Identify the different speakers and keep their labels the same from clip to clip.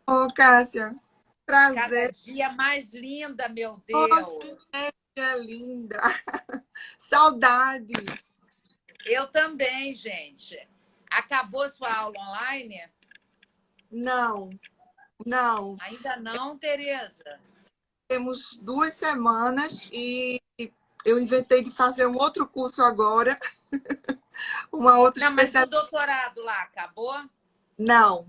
Speaker 1: Ô, Cássia,
Speaker 2: Cada
Speaker 1: prazer.
Speaker 2: dia mais linda, meu
Speaker 1: Você
Speaker 2: Deus.
Speaker 1: é linda. Saudade.
Speaker 2: Eu também, gente. Acabou sua aula online?
Speaker 1: Não, não.
Speaker 2: Ainda não, Tereza?
Speaker 1: Temos 2 semanas e eu inventei de fazer um outro curso agora, uma outra
Speaker 2: Não, mas do
Speaker 1: especialidade.
Speaker 2: doutorado lá, acabou?
Speaker 1: Não,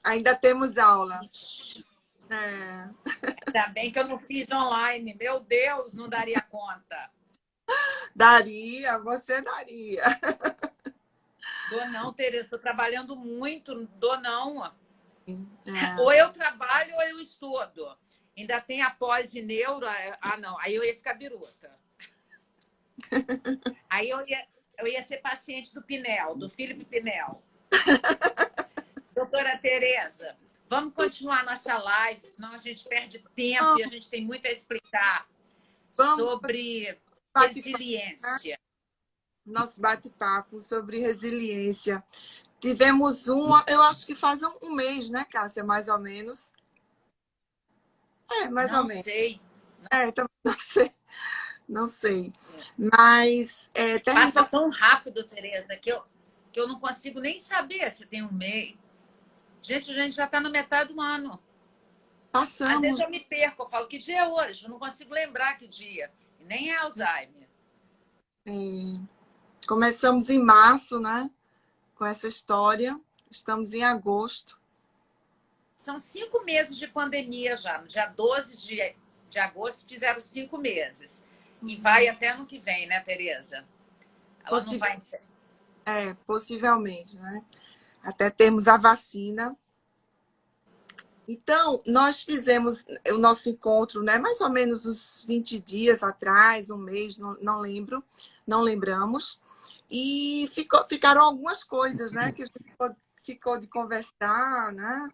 Speaker 1: ainda temos aula.
Speaker 2: Ixi,
Speaker 1: É,
Speaker 2: ainda bem que eu não fiz online. Meu Deus, não daria conta.
Speaker 1: daria, você daria.
Speaker 2: Dou não, Tereza. Estou trabalhando muito. Dou não.
Speaker 1: É,
Speaker 2: Ou eu trabalho ou eu estudo. Ainda tem a pós em neuro. Ah, não. Aí eu ia ficar biruta. Aí eu ia ser paciente do Pinel, do Felipe Pinel. Doutora Tereza, vamos continuar nossa live, senão a gente perde tempo e a gente tem muito a explicar
Speaker 1: vamos
Speaker 2: sobre
Speaker 1: bate-papo, né?
Speaker 2: resiliência.
Speaker 1: Nosso bate-papo sobre resiliência. Tivemos eu acho que faz um mês, né, Cássia? Mais ou menos. É, mais ou
Speaker 2: Não
Speaker 1: menos.
Speaker 2: sei.
Speaker 1: É, também não sei, não sei. Mas
Speaker 2: Passa
Speaker 1: terminou,
Speaker 2: tão rápido, Tereza, que eu não consigo nem saber se tem um mês. Gente, a gente já está na metade do ano. Às vezes
Speaker 1: passamos,
Speaker 2: eu me perco, eu falo, que dia é hoje? Eu não consigo lembrar que dia. E nem é Alzheimer.
Speaker 1: é, começamos em março, né, com essa história. Estamos em agosto.
Speaker 2: São 5 meses de pandemia já. No dia 12 de agosto fizeram 5 meses. E vai até ano que vem, né, Tereza? Ela não
Speaker 1: Possivel,
Speaker 2: vai.
Speaker 1: possivelmente, né? Até termos a vacina. Então, nós fizemos o nosso encontro, né, mais ou menos uns 20 dias atrás, um mês, não lembro, não lembramos. E ficaram algumas coisas, né, que a gente ficou de conversar, né?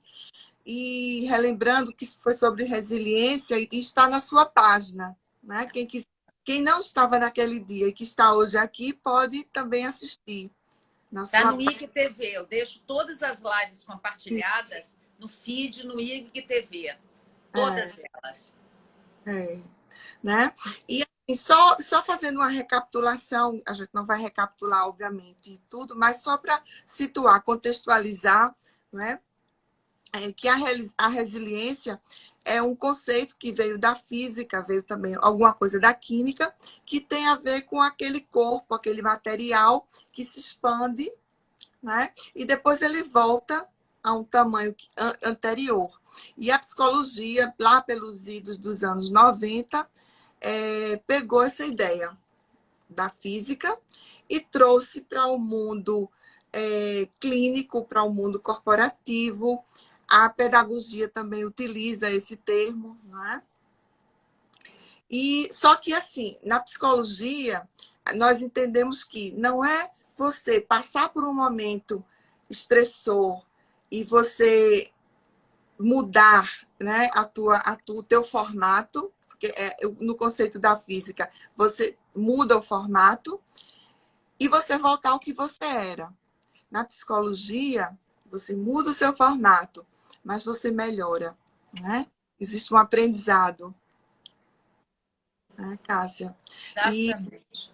Speaker 1: E relembrando que foi sobre resiliência e está na sua página, né? Quem não estava naquele dia e que está hoje aqui pode também assistir na
Speaker 2: Está
Speaker 1: sua
Speaker 2: no IGTV. Eu deixo todas as lives
Speaker 1: página.
Speaker 2: compartilhadas no feed, no IGTV.
Speaker 1: É,
Speaker 2: Todas elas.
Speaker 1: é, né? E assim, só fazendo uma recapitulação, a gente não vai recapitular, obviamente, tudo, mas só para situar, contextualizar, né? Que a resiliência é um conceito que veio da física, veio também alguma coisa da química, que tem a ver com aquele corpo, aquele material que se expande, né? E depois ele volta a um tamanho anterior. E a psicologia, lá pelos idos dos anos 90, pegou essa ideia da física e trouxe para o mundo clínico, para o mundo corporativo. A pedagogia também utiliza esse termo, né? E só que assim, na psicologia, nós entendemos que não é você passar por um momento estressor e você mudar, né, o teu formato, porque no conceito da física, você muda o formato e você voltar ao que você era. Na psicologia, você muda o seu formato, mas você melhora, né? Existe um aprendizado, né, Cássia? E,
Speaker 2: Exatamente.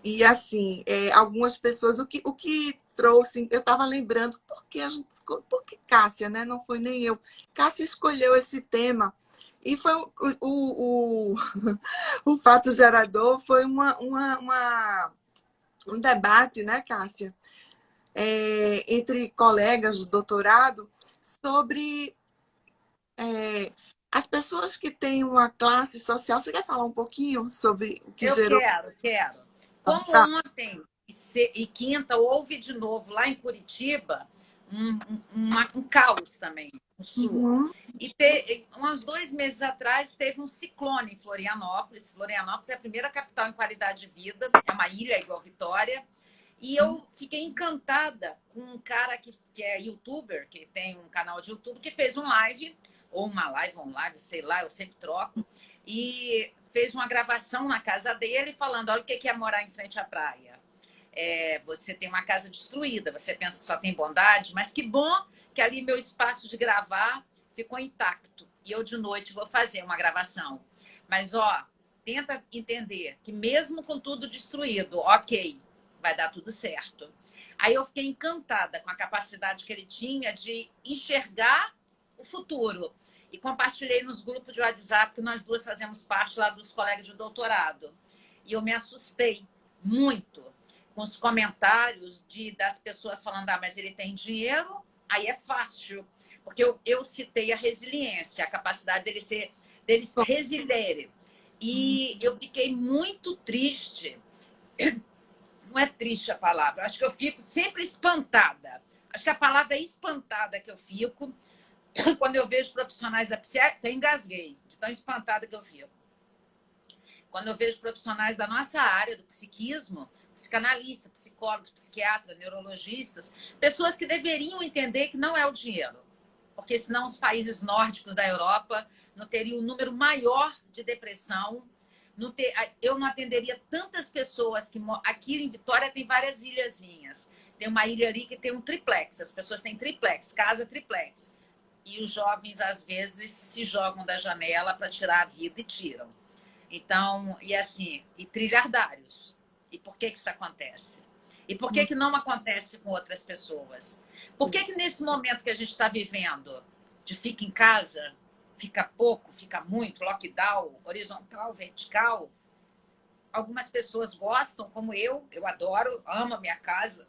Speaker 1: e assim, algumas pessoas, o que trouxe, eu estava lembrando, por que Cássia, né? Não foi nem eu. Cássia escolheu esse tema. E foi o fato gerador foi um debate, né, Cássia? Entre colegas do doutorado sobre as pessoas que têm uma classe social. Você quer falar um pouquinho sobre o que
Speaker 2: Eu
Speaker 1: gerou?
Speaker 2: quero. Como
Speaker 1: Tá.
Speaker 2: ontem e quinta houve de novo lá em Curitiba um caos também, no sul.
Speaker 1: Uhum.
Speaker 2: E uns 2 meses atrás teve um ciclone em Florianópolis. Florianópolis é a primeira capital em qualidade de vida, é uma ilha igual Vitória. E eu fiquei encantada com um cara que é youtuber, que tem um canal de YouTube, que fez um live, ou uma live, sei lá, eu sempre troco, e fez uma gravação na casa dele falando: olha o que é morar em frente à praia. Você tem uma casa destruída, você pensa que só tem bondade, mas que bom que ali meu espaço de gravar ficou intacto. E eu de noite vou fazer uma gravação. Mas, ó, tenta entender que mesmo com tudo destruído, ok, vai dar tudo certo. Aí eu fiquei encantada com a capacidade que ele tinha de enxergar o futuro. E compartilhei nos grupos de WhatsApp, que nós duas fazemos parte lá dos colegas de doutorado. E eu me assustei muito com os comentários das pessoas falando, mas ele tem dinheiro, aí é fácil. Porque eu citei a resiliência, a capacidade deles resiliarem. E eu fiquei muito triste. Não é triste a palavra, acho que eu fico sempre espantada. Acho que a palavra é espantada que eu fico quando eu vejo profissionais da psiquiatria. Até engasguei, de tão espantada que eu fico. Quando eu vejo profissionais da nossa área, do psiquismo, psicanalista, psicólogos, psiquiatras, neurologistas, pessoas que deveriam entender que não é o dinheiro. Porque senão os países nórdicos da Europa não teriam um número maior de depressão. Eu não atenderia tantas pessoas que aqui em Vitória tem várias ilhazinhas. Tem uma ilha ali que tem um triplex. As pessoas têm triplex, casa triplex. E os jovens, às vezes, se jogam da janela para tirar a vida e tiram. Então, e assim, e trilhardários. E por que isso acontece? E por que não acontece com outras pessoas? Por que nesse momento que a gente está vivendo, de fica em casa, fica pouco, fica muito, lockdown, horizontal, vertical, algumas pessoas gostam, como eu adoro, amo a minha casa.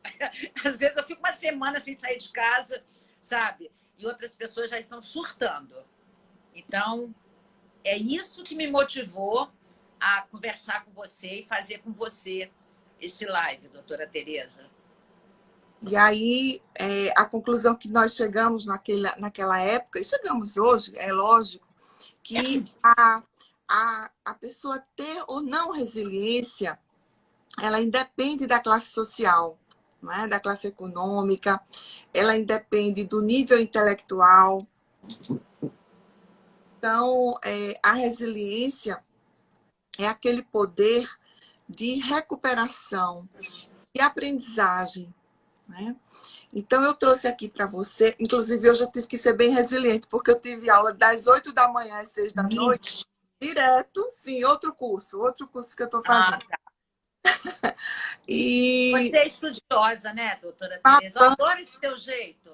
Speaker 2: Às vezes eu fico uma semana sem sair de casa, sabe? E outras pessoas já estão surtando. Então, é isso que me motivou a conversar com você e fazer com você esse live, doutora Tereza.
Speaker 1: E aí, a conclusão que nós chegamos naquela época, e chegamos hoje, é lógico, que a pessoa ter ou não resiliência, ela independe da classe social, não é? Da classe econômica, ela independe do nível intelectual. Então, a resiliência é aquele poder de recuperação e aprendizagem, né? Então, eu trouxe aqui para você, inclusive hoje eu tive que ser bem resiliente, porque eu tive aula das 8 da manhã às 6 da noite, direto, sim, outro curso que eu estou fazendo.
Speaker 2: Tá.
Speaker 1: E...
Speaker 2: Você é estudiosa, né, doutora Tereza? Eu adoro esse seu jeito.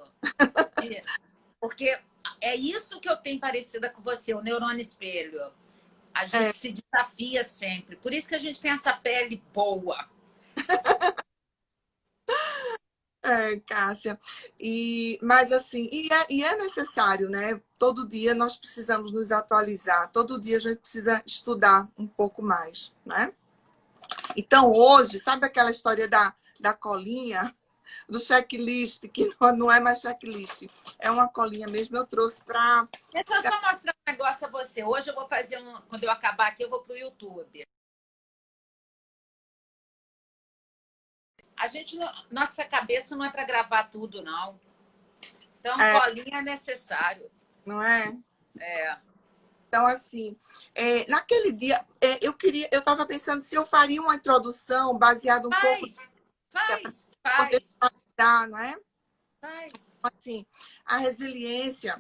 Speaker 2: Porque é isso que eu tenho parecida com você, o neurônio espelho. A gente se desafia sempre. Por isso que a gente tem essa pele boa.
Speaker 1: Cássia. Mas assim, é necessário, né? Todo dia nós precisamos nos atualizar, todo dia a gente precisa estudar um pouco mais, né? Então, hoje, sabe aquela história da colinha, do checklist, que não é mais checklist, é uma colinha mesmo, eu trouxe para...
Speaker 2: Deixa eu só mostrar um negócio a você. Hoje eu vou fazer quando eu acabar aqui, eu vou para o YouTube. Nossa cabeça não é para gravar tudo, não. Então, colinha é necessário.
Speaker 1: Não é?
Speaker 2: É.
Speaker 1: Então, assim, naquele dia, eu estava pensando se eu faria uma introdução baseada um pouco...
Speaker 2: Faz.
Speaker 1: Não é?
Speaker 2: Faz.
Speaker 1: Assim, a resiliência,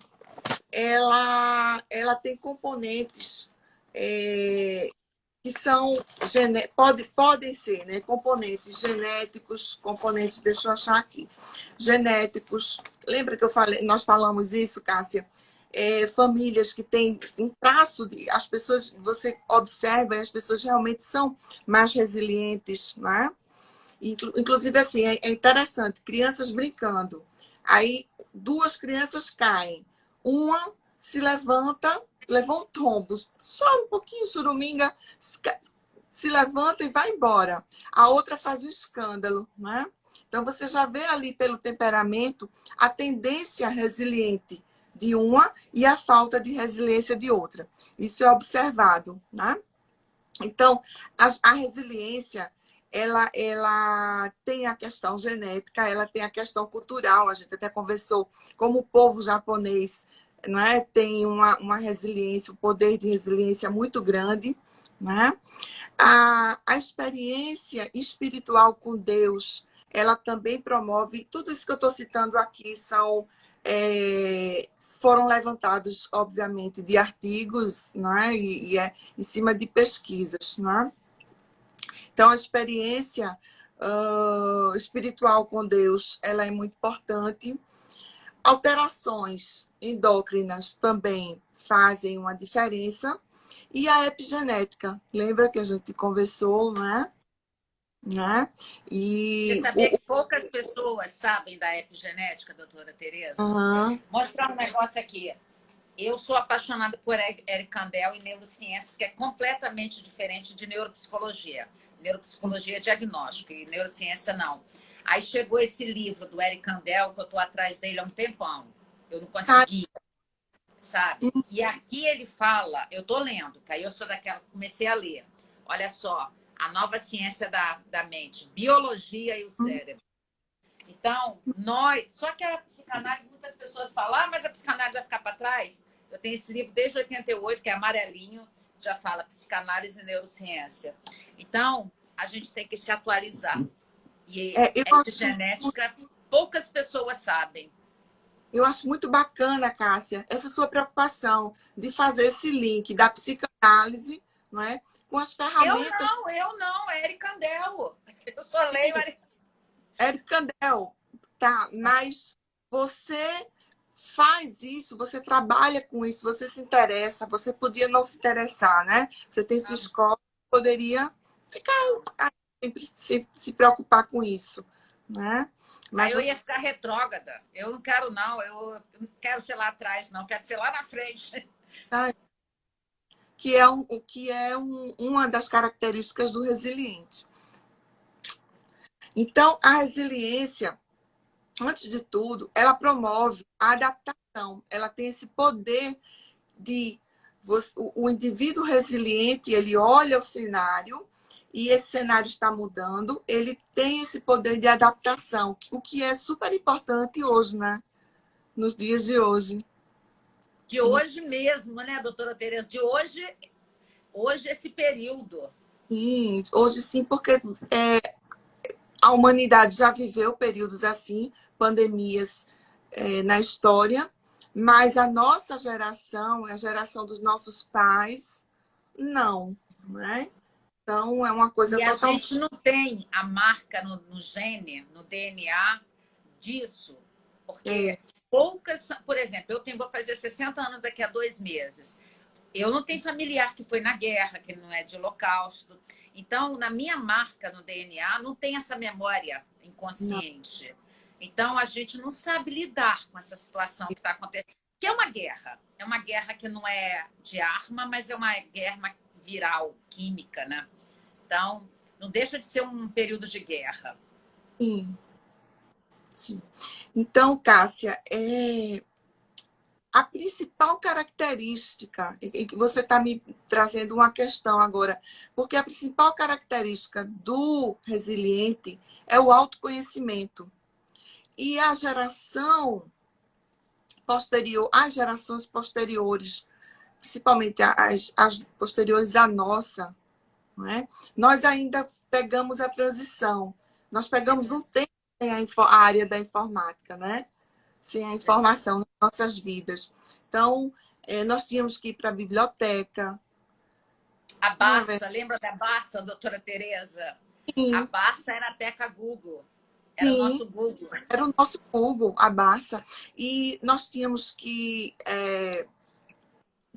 Speaker 1: ela tem componentes que são podem ser, né? Componentes genéticos, deixa eu achar aqui, genéticos. Lembra que nós falamos isso, Cássia? Famílias que têm um traço as pessoas, você observa, as pessoas realmente são mais resilientes, né? Inclusive, assim, é interessante, crianças brincando. Aí, duas crianças caem. Uma se levanta, levou um tombo, chora um pouquinho, churuminga, se levanta e vai embora. A outra faz um escândalo, né? Então, você já vê ali pelo temperamento a tendência resiliente de uma e a falta de resiliência de outra. Isso é observado, né? Então, a resiliência, ela tem a questão genética, ela tem a questão cultural. A gente até conversou como o povo japonês, não é? Tem uma resiliência, um poder de resiliência muito grande, né? A experiência espiritual com Deus, ela também promove, tudo isso que eu estou citando aqui são foram levantados, obviamente, de artigos, né? E é em cima de pesquisas. Né? Então, a experiência espiritual com Deus, ela é muito importante. Alterações endócrinas também fazem uma diferença. E a epigenética, lembra que a gente conversou, né?
Speaker 2: Você
Speaker 1: E
Speaker 2: sabia que poucas pessoas sabem da epigenética, doutora Tereza?
Speaker 1: uhum.
Speaker 2: Mostrar um negócio aqui. Eu sou apaixonada por Eric Kandel e neurociência, que é completamente diferente de neuropsicologia. Neuropsicologia é diagnóstico e neurociência não. Aí chegou esse livro do Eric Kandel, que eu estou atrás dele há um tempão. Eu não consegui, sabe? E aqui ele fala, eu estou lendo, que aí eu sou daquela que comecei a ler. Olha só, a nova ciência da mente, biologia e o cérebro. Então, só que a psicanálise, muitas pessoas falam, mas a psicanálise vai ficar para trás. Eu tenho esse livro desde 88, que é amarelinho, já fala psicanálise e neurociência. Então, a gente tem que se atualizar. E epigenética, poucas pessoas sabem.
Speaker 1: Eu acho muito bacana, Cássia, essa sua preocupação de fazer esse link da psicanálise, não é, com as ferramentas.
Speaker 2: Eu não, Eric Kandel. Eu só leio
Speaker 1: Eric Kandel, tá, mas você faz isso, você trabalha com isso, você se interessa, você podia não se interessar, né? Você tem sua escola, poderia ficar sempre se preocupar com isso, né?
Speaker 2: Mas eu ia ficar retrógrada. Eu não quero, não. Eu não quero ser lá atrás, não. Eu quero ser lá na frente.
Speaker 1: Que é uma das características do resiliente. Então, a resiliência, antes de tudo, ela promove a adaptação. Ela tem esse poder de... O indivíduo resiliente, ele olha o cenário e esse cenário está mudando, ele tem esse poder de adaptação, o que é super importante hoje, né? Nos dias de hoje.
Speaker 2: De hoje mesmo, né, doutora Tereza? De hoje esse período.
Speaker 1: Sim, hoje sim, porque a humanidade já viveu períodos assim, pandemias na história, mas a nossa geração, a geração dos nossos pais, não, né? Então, é uma coisa
Speaker 2: E a
Speaker 1: totalmente...
Speaker 2: gente não tem a marca no gene, no DNA disso. Porque poucas... Por exemplo, vou fazer 60 anos daqui a 2 meses. Eu não tenho familiar que foi na guerra, que não é de holocausto. Então, na minha marca no DNA, não tem essa memória inconsciente. Não. Então, a gente não sabe lidar com essa situação que está acontecendo. Que é uma guerra. É uma guerra que não é de arma, mas é uma guerra viral, química, né? Então, não deixa de ser um período de guerra.
Speaker 1: Sim. Sim. Então, Cássia, a principal característica, e que você está me trazendo uma questão agora, porque a principal característica do resiliente é o autoconhecimento. E a geração posterior, as gerações posteriores, principalmente as posteriores à nossa, não é? Nós ainda pegamos a transição. Nós pegamos um tempo sem a área da informática, né? Sem a informação nas nossas vidas. Então, nós tínhamos que ir para a biblioteca.
Speaker 2: A Barça, lembra da Barça, doutora Tereza? Sim. A Barça era a Teca Google. Era Sim. O nosso Google.
Speaker 1: Era o nosso Google, a Barça. E nós tínhamos que...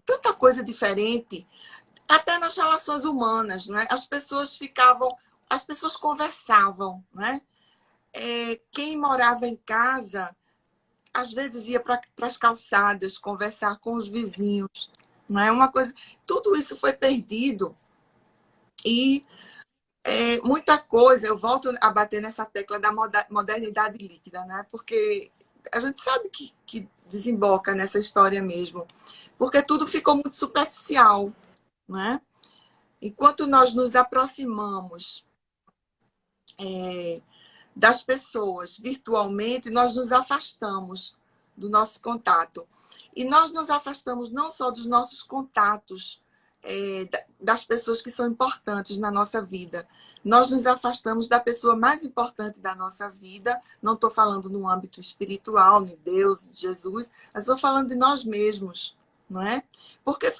Speaker 1: tanta coisa diferente, até nas relações humanas, não é? As pessoas conversavam, né? Quem morava em casa, às vezes ia para as calçadas conversar com os vizinhos, não é uma coisa... Tudo isso foi perdido e muita coisa, eu volto a bater nessa tecla da modernidade líquida, né? Porque a gente sabe que desemboca nessa história mesmo, porque tudo ficou muito superficial, né? Enquanto nós nos aproximamos das pessoas virtualmente, nós nos afastamos do nosso contato. E nós nos afastamos não só dos nossos contatos das pessoas que são importantes na nossa vida. Nós nos afastamos da pessoa mais importante da nossa vida. Não estou falando no âmbito espiritual, de Deus, de Jesus, mas estou falando de nós mesmos, não é? Porque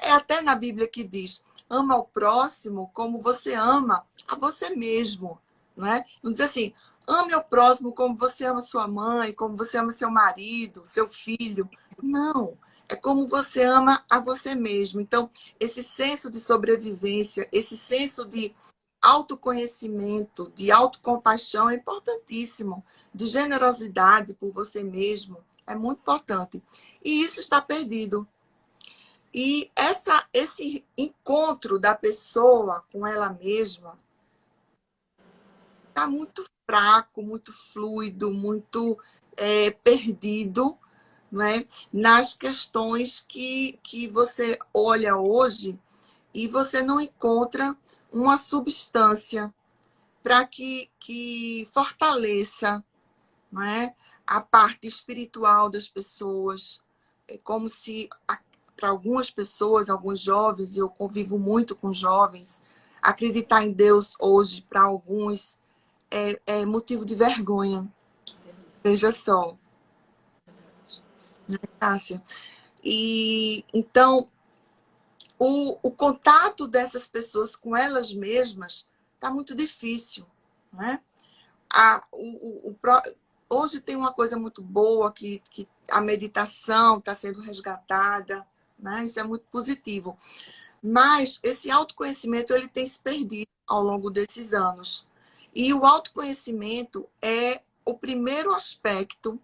Speaker 1: é até na Bíblia que diz: ama ao próximo como você ama a você mesmo, não é? Não diz assim: ame ao próximo como você ama sua mãe, como você ama seu marido, seu filho. Não. É como você ama a você mesmo. Então, esse senso de sobrevivência, esse senso de autoconhecimento, de autocompaixão é importantíssimo. De generosidade por você mesmo é muito importante. E isso está perdido. E esse encontro da pessoa com ela mesma está muito fraco, muito fluido, muito perdido, não é? Nas questões que você olha hoje e você não encontra uma substância para que fortaleça, não é? A parte espiritual das pessoas. É como se, para algumas pessoas, alguns jovens, e eu convivo muito com jovens, acreditar em Deus hoje, para alguns, é motivo de vergonha. Veja só, né, Cássia? E então, o contato dessas pessoas com elas mesmas está muito difícil, né? Hoje tem uma coisa muito boa que a meditação está sendo resgatada, né? Isso é muito positivo. Mas esse autoconhecimento ele tem se perdido ao longo desses anos. E o autoconhecimento é o primeiro aspecto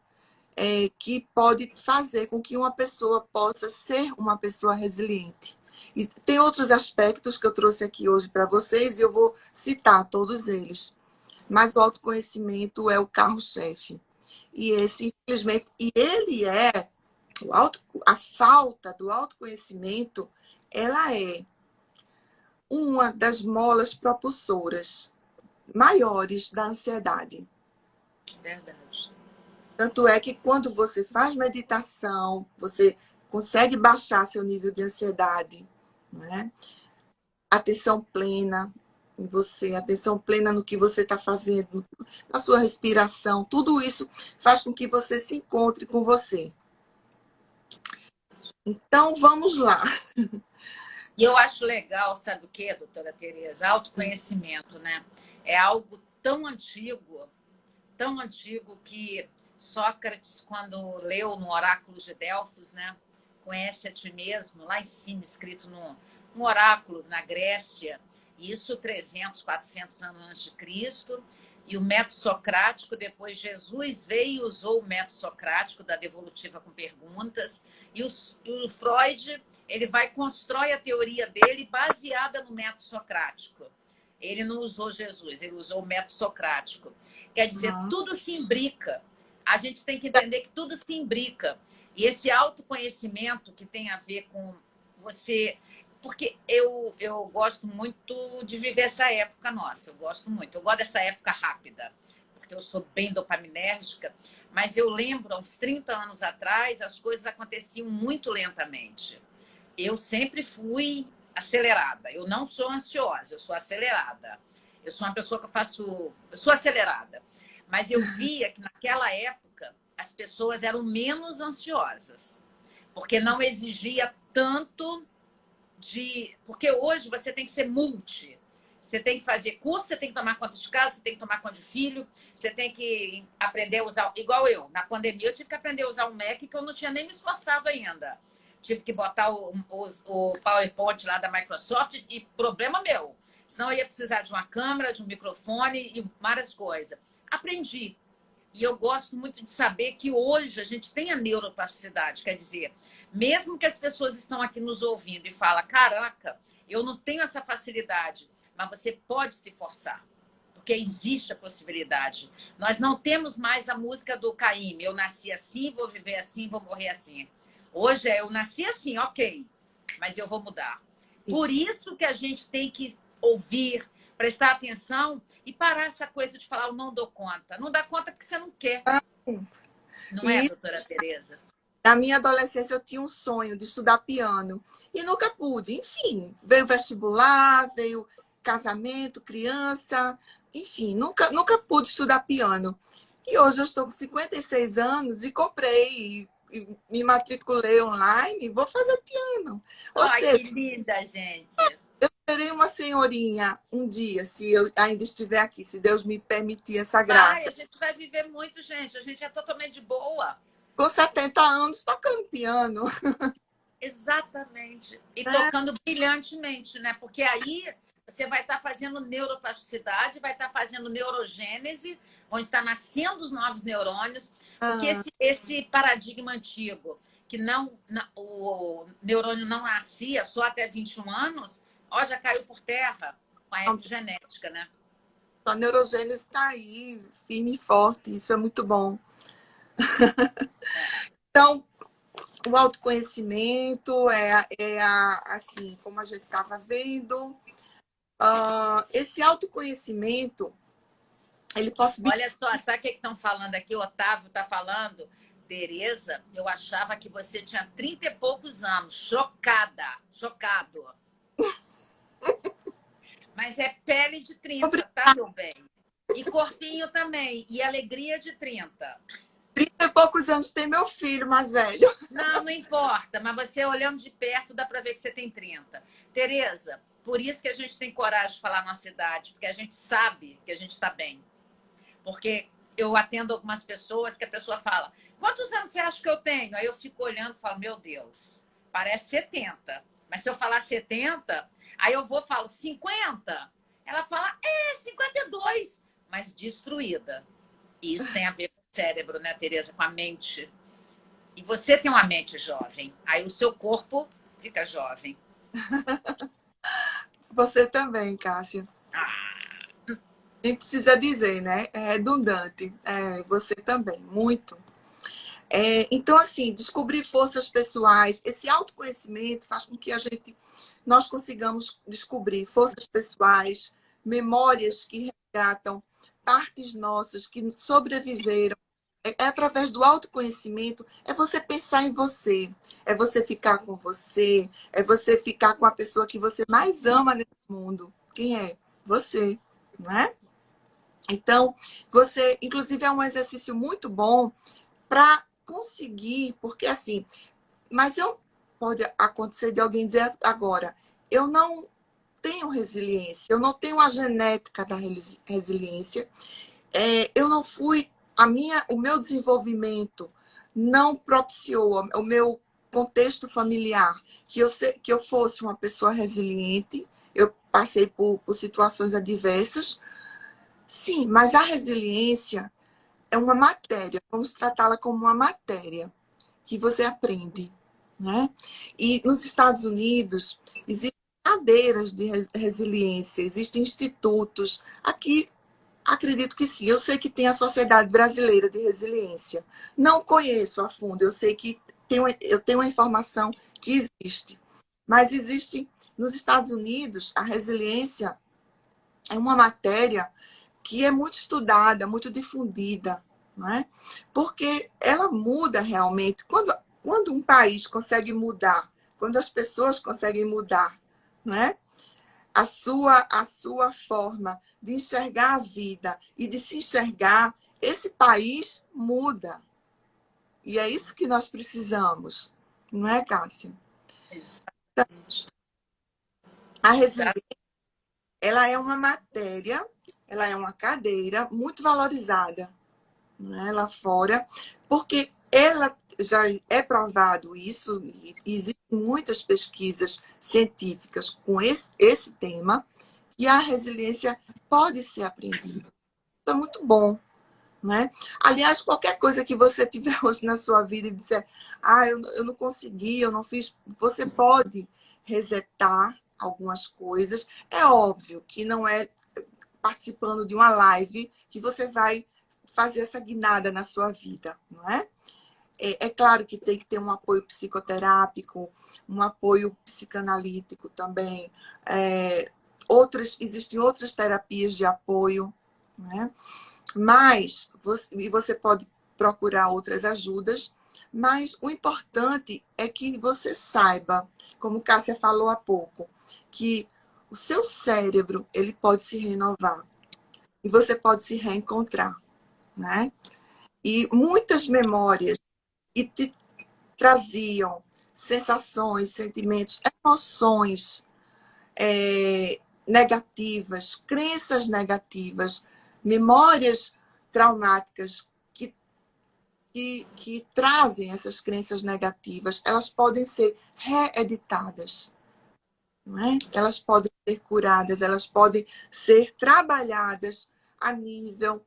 Speaker 1: que pode fazer com que uma pessoa possa ser uma pessoa resiliente. E tem outros aspectos que eu trouxe aqui hoje para vocês e eu vou citar todos eles. Mas o autoconhecimento é o carro-chefe. E esse, infelizmente, a falta do autoconhecimento, ela é uma das molas propulsoras maiores da ansiedade.
Speaker 2: Verdade.
Speaker 1: Tanto é que quando você faz meditação, você consegue baixar seu nível de ansiedade, né? Atenção plena em você, atenção plena no que você está fazendo, na sua respiração, tudo isso faz com que você se encontre com você. Então, vamos lá.
Speaker 2: E eu acho legal, sabe o quê, doutora Tereza? Autoconhecimento, né? É algo tão antigo que Sócrates, quando leu no Oráculo de Delfos, né? Conhece a ti mesmo, lá em cima, escrito no oráculo na Grécia, isso 300, 400 anos antes de Cristo. E o método socrático, depois Jesus veio e usou o método socrático da devolutiva com perguntas. E o Freud, ele vai constrói a teoria dele baseada no método socrático. Ele não usou Jesus, ele usou o método socrático. Quer dizer, tudo se imbrica. A gente tem que entender que tudo se imbrica. E esse autoconhecimento que tem a ver com você... Porque eu gosto muito de viver essa época nossa. Eu gosto muito. Eu gosto dessa época rápida, porque eu sou bem dopaminérgica. Mas eu lembro, há uns 30 anos atrás, as coisas aconteciam muito lentamente. Eu sempre fui acelerada. Eu não sou ansiosa, eu sou acelerada. Eu sou uma pessoa que eu sou acelerada. Mas eu via que naquela época as pessoas eram menos ansiosas, porque não exigia tanto porque hoje você tem que ser multi. Você tem que fazer curso, você tem que tomar conta de casa, você tem que tomar conta de filho, você tem que aprender a usar... Igual eu, na pandemia eu tive que aprender a usar o Mac, que eu não tinha nem me esforçado ainda. Tive que botar o PowerPoint lá da Microsoft e problema meu. Senão eu ia precisar de uma câmera, de um microfone e várias coisas. Aprendi. E eu gosto muito de saber que hoje a gente tem a neuroplasticidade, quer dizer, mesmo que as pessoas estão aqui nos ouvindo e falam, caraca, eu não tenho essa facilidade, mas você pode se forçar, porque existe a possibilidade. Nós não temos mais a música do Caymmi, eu nasci assim, vou viver assim, vou morrer assim. Hoje eu nasci assim, ok, mas eu vou mudar. Por isso que a gente tem que ouvir, prestar atenção e parar essa coisa de falar, eu não dou conta. Não dá conta porque você não quer. Não é, doutora Tereza?
Speaker 1: Na minha adolescência, eu tinha um sonho de estudar piano e nunca pude. Enfim, veio vestibular, veio casamento, criança, enfim, nunca pude estudar piano. E hoje eu estou com 56 anos e comprei, e me matriculei online e vou fazer piano. Ou
Speaker 2: Ai,
Speaker 1: seja,
Speaker 2: que linda, gente.
Speaker 1: eu serei uma senhorinha um dia, se eu ainda estiver aqui, se Deus me permitir essa
Speaker 2: Vai,
Speaker 1: graça.
Speaker 2: a gente vai viver muito, gente. A gente é totalmente de boa.
Speaker 1: Com 70 anos, tocando piano.
Speaker 2: Exatamente. E
Speaker 1: Né?
Speaker 2: tocando brilhantemente, né? Porque aí você vai estar fazendo neuroplasticidade, vai estar fazendo neurogênese, vão estar nascendo os novos neurônios, porque
Speaker 1: Ah,
Speaker 2: esse paradigma antigo, que o neurônio não nascia só até 21 anos, ó, já caiu por terra com a epigenética, né?
Speaker 1: a neurogênese está aí, firme e forte, isso é muito bom. Então, o autoconhecimento assim, como a gente estava vendo, esse autoconhecimento, ele possibilita.
Speaker 2: Olha só, sabe o que estão falando aqui? O Otávio está falando. Tereza, eu achava que você tinha 30 e poucos anos. Chocada, chocado. Mas é pele de 30, tá, meu bem? E corpinho também. E alegria de 30.
Speaker 1: 30 e poucos anos tem meu filho mais velho.
Speaker 2: Não, não importa. Mas você olhando de perto dá para ver que você tem 30. Tereza, por isso que a gente tem coragem de falar a nossa idade. Porque a gente sabe que a gente está bem. Porque eu atendo algumas pessoas que a pessoa fala: quantos anos você acha que eu tenho? Aí eu fico olhando e falo: meu Deus, parece 70. Mas se eu falar 70, aí eu vou e falo 50. Ela fala: 52. Mas destruída. E isso tem a ver com o cérebro, né, Tereza? Com a mente. E você tem uma mente jovem. Aí o seu corpo fica jovem.
Speaker 1: Você também, Cássia. Nem precisa dizer, né? É redundante. Você também, muito. Então, assim, descobrir forças pessoais, esse autoconhecimento faz com que nós consigamos descobrir forças pessoais, memórias que resgatam partes nossas que sobreviveram. É através do autoconhecimento, é você pensar em você, é você ficar com você, é você ficar com a pessoa que você mais ama nesse mundo. Quem é? Você, não é? Então, você, inclusive, é um exercício muito bom para conseguir, porque assim, pode acontecer de alguém dizer agora, eu não tenho resiliência, eu não tenho a genética da resiliência, eu não fui, o meu desenvolvimento não propiciou, o meu contexto familiar, que eu fosse uma pessoa resiliente, eu passei por situações adversas, sim, mas a resiliência é uma matéria, vamos tratá-la como uma matéria que você aprende, né? E nos Estados Unidos existem cadeiras de resiliência, existem institutos. Aqui acredito que sim. Eu sei que tem a Sociedade Brasileira de Resiliência. Não conheço a fundo. Eu sei que eu tenho uma informação que existe, mas existe nos Estados Unidos a resiliência é uma matéria que é muito estudada, muito difundida, não é? Porque ela muda realmente. Quando um país consegue mudar, quando as pessoas conseguem mudar, não é? A sua forma de enxergar a vida e de se enxergar, esse país muda. E é isso que nós precisamos, não é, Cássia?
Speaker 2: Exatamente.
Speaker 1: A resiliência, ela é uma matéria, ela é uma cadeira muito valorizada, né, lá fora, porque ela já é provado isso, e existem muitas pesquisas científicas com esse tema, e a resiliência pode ser aprendida. Isso é muito bom. Né? Aliás, qualquer coisa que você tiver hoje na sua vida e disser, eu não consegui, eu não fiz, você pode resetar algumas coisas. É óbvio que não é participando de uma live que você vai fazer essa guinada na sua vida, não é? É claro que tem que ter um apoio psicoterápico, um apoio psicanalítico também. Existem outras terapias de apoio, né? Mas você pode procurar outras ajudas, Mas o importante é que você saiba, como Cássia falou há pouco, que o seu cérebro ele pode se renovar e você pode se reencontrar, né? E muitas memórias que te traziam sensações, sentimentos, emoções negativas, crenças negativas, memórias traumáticas que trazem essas crenças negativas, elas podem ser reeditadas, não é? Elas podem ser curadas, elas podem ser trabalhadas a nível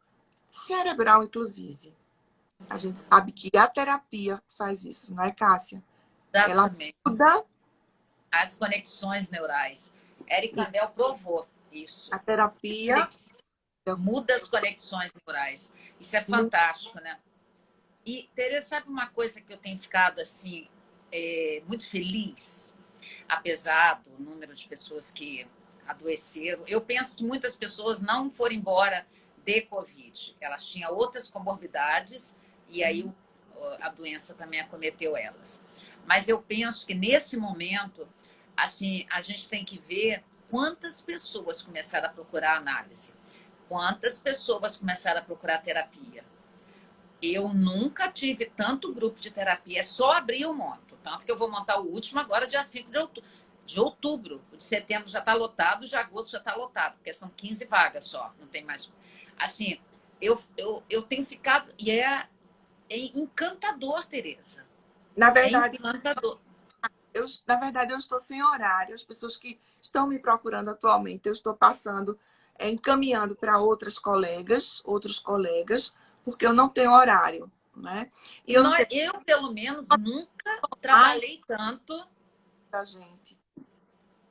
Speaker 1: cerebral, inclusive. A gente sabe que a terapia faz isso, não é, Cássia? Ela
Speaker 2: Exatamente.
Speaker 1: muda
Speaker 2: As conexões neurais. Eric Kandel provou isso.
Speaker 1: a terapia.
Speaker 2: Muda as conexões neurais. Isso é fantástico, né? E, Tereza, sabe uma coisa que eu tenho ficado assim, muito feliz, apesar do número de pessoas que adoeceram? Eu penso que muitas pessoas não foram embora de Covid. Elas tinham outras comorbidades e aí a doença também acometeu elas. Mas eu penso que nesse momento, assim, a gente tem que ver quantas pessoas começaram a procurar análise, quantas pessoas começaram a procurar terapia. Eu nunca tive tanto grupo de terapia, é só abrir eu monto. Tanto que eu vou montar o último agora, dia 5 de outubro. O de setembro já está lotado, o de agosto já está lotado, porque são 15 vagas só, não tem mais. Assim, eu tenho ficado. E é encantador, Tereza.
Speaker 1: Na
Speaker 2: É
Speaker 1: verdade,
Speaker 2: encantador.
Speaker 1: eu estou sem horário. As pessoas que estão me procurando atualmente, eu estou passando, encaminhando para outros colegas, porque eu não tenho horário, né? E eu não sei
Speaker 2: Eu, pelo menos, nunca
Speaker 1: ai
Speaker 2: trabalhei tanto.
Speaker 1: da gente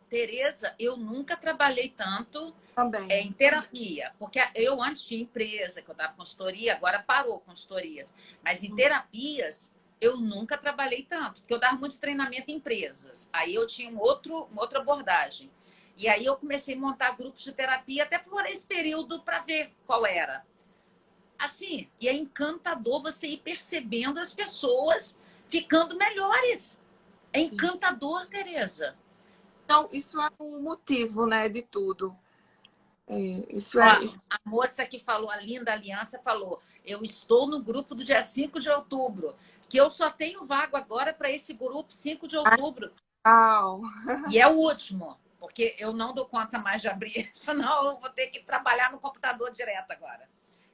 Speaker 2: Tereza, eu nunca trabalhei tanto
Speaker 1: também.
Speaker 2: em terapia, porque eu antes tinha empresa, que eu dava consultoria, agora parou consultorias. Mas em terapias, eu nunca trabalhei tanto, porque eu dava muito treinamento em empresas. Aí eu tinha uma outra abordagem. E aí eu comecei a montar grupos de terapia até por esse período para ver qual era. Assim, e é encantador você ir percebendo as pessoas ficando melhores. É
Speaker 1: Sim.
Speaker 2: encantador, Tereza.
Speaker 1: Então, isso é um motivo, né, de tudo. Isso
Speaker 2: Ó,
Speaker 1: é isso.
Speaker 2: a moça que falou, a linda aliança, falou: eu estou no grupo do dia 5 de outubro, que eu só tenho vago agora para esse grupo 5 de outubro.
Speaker 1: Natal.
Speaker 2: E é o último, porque eu não dou conta mais de abrir, senão eu vou ter que trabalhar no computador direto agora.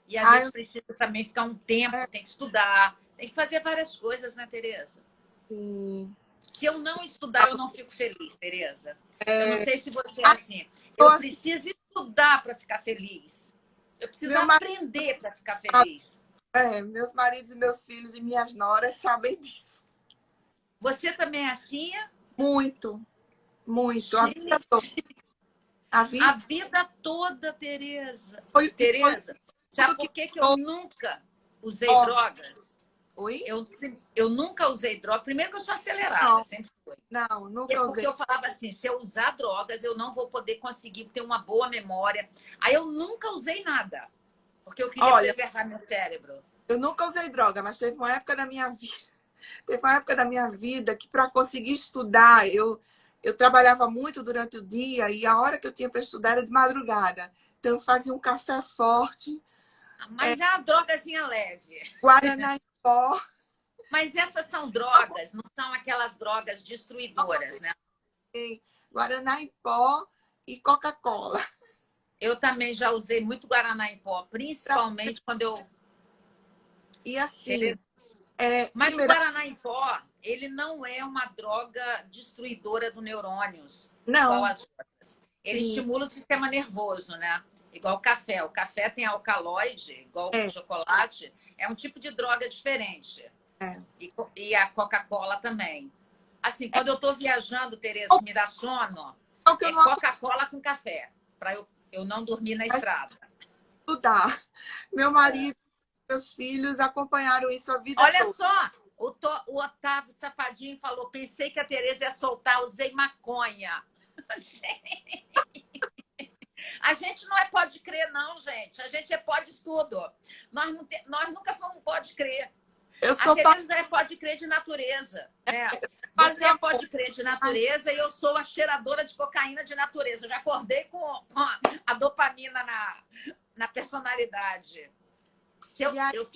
Speaker 2: E a
Speaker 1: Ai,
Speaker 2: gente precisa também ficar um tempo, tem que estudar, tem que fazer várias coisas, né, Tereza?
Speaker 1: sim.
Speaker 2: Se eu não estudar, eu não fico feliz, Tereza. Eu não
Speaker 1: É,
Speaker 2: sei se você é
Speaker 1: ai,
Speaker 2: assim.
Speaker 1: tô
Speaker 2: Eu
Speaker 1: assim,
Speaker 2: preciso estudar para ficar feliz. Eu preciso
Speaker 1: meu marido,
Speaker 2: aprender para ficar feliz.
Speaker 1: meus maridos e meus filhos e minhas noras sabem disso.
Speaker 2: Você também é assim?
Speaker 1: Muito, muito. A vida
Speaker 2: Gente,
Speaker 1: toda. A
Speaker 2: a
Speaker 1: vida
Speaker 2: vida toda, Tereza.
Speaker 1: foi
Speaker 2: Tereza, sabe
Speaker 1: tudo que
Speaker 2: por que eu
Speaker 1: tô.
Speaker 2: nunca usei drogas?
Speaker 1: Oi?
Speaker 2: Eu nunca usei droga. Primeiro que eu sou acelerada,
Speaker 1: Não,
Speaker 2: sempre foi.
Speaker 1: não,
Speaker 2: E é
Speaker 1: nunca
Speaker 2: porque
Speaker 1: usei.
Speaker 2: eu falava assim, se eu usar drogas, eu não vou poder conseguir ter uma boa memória. Aí eu nunca usei nada, porque eu queria
Speaker 1: Olha,
Speaker 2: preservar meu cérebro.
Speaker 1: eu nunca usei droga, mas teve uma época da minha vida, teve uma época da minha vida que para conseguir estudar, eu trabalhava muito durante o dia e a hora que eu tinha para estudar era de madrugada. Então eu fazia um café forte,
Speaker 2: Mas é uma drogazinha leve.
Speaker 1: guaraná em pó,
Speaker 2: Mas essas são
Speaker 1: não
Speaker 2: drogas, não são aquelas drogas destruidoras, né?
Speaker 1: consegui, guaraná em pó e Coca-Cola.
Speaker 2: Eu também já usei muito Guaraná em pó, principalmente quando eu.
Speaker 1: E assim,
Speaker 2: Mas o
Speaker 1: primeiro,
Speaker 2: Guaraná em pó, ele não é uma droga destruidora dos neurônios, igual
Speaker 1: não,
Speaker 2: as outras. Ele
Speaker 1: sim,
Speaker 2: estimula o sistema nervoso, né? Igual o café. O café tem alcaloide, igual o
Speaker 1: é,
Speaker 2: chocolate. É um tipo de droga diferente.
Speaker 1: é.
Speaker 2: E a Coca-Cola também. Assim, quando eu estou viajando, Tereza, que me dá sono,
Speaker 1: O que eu
Speaker 2: é
Speaker 1: não
Speaker 2: Coca-Cola com café, para eu não dormir na
Speaker 1: acontece
Speaker 2: estrada.
Speaker 1: estudar. Meu
Speaker 2: É.
Speaker 1: marido, meus filhos acompanharam isso a vida
Speaker 2: Olha
Speaker 1: toda.
Speaker 2: só, o Otávio Safadinho falou: pensei que a Tereza ia soltar, usei maconha. A gente não é pode crer, não, gente. A gente é pode estudo. Nós nunca fomos pode crer.
Speaker 1: Eu
Speaker 2: A
Speaker 1: sou
Speaker 2: Tereza é pode crer de natureza, né? Você
Speaker 1: fazer
Speaker 2: pode crer de natureza e eu sou a cheiradora de cocaína de natureza. Eu já acordei com a dopamina na personalidade.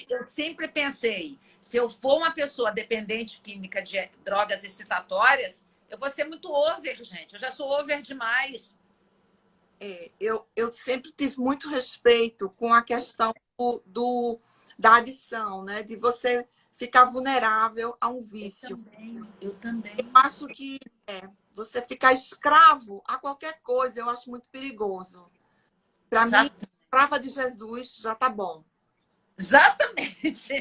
Speaker 2: Eu sempre pensei, se eu for uma pessoa dependente química de drogas excitatórias, eu vou ser muito over, gente. Eu já sou over demais.
Speaker 1: Eu sempre tive muito respeito com a questão da adição, né? De você ficar vulnerável a um vício.
Speaker 2: Eu também.
Speaker 1: Eu acho que você ficar escravo a qualquer coisa, eu acho muito perigoso. Para mim, escrava de Jesus já tá bom.
Speaker 2: Exatamente.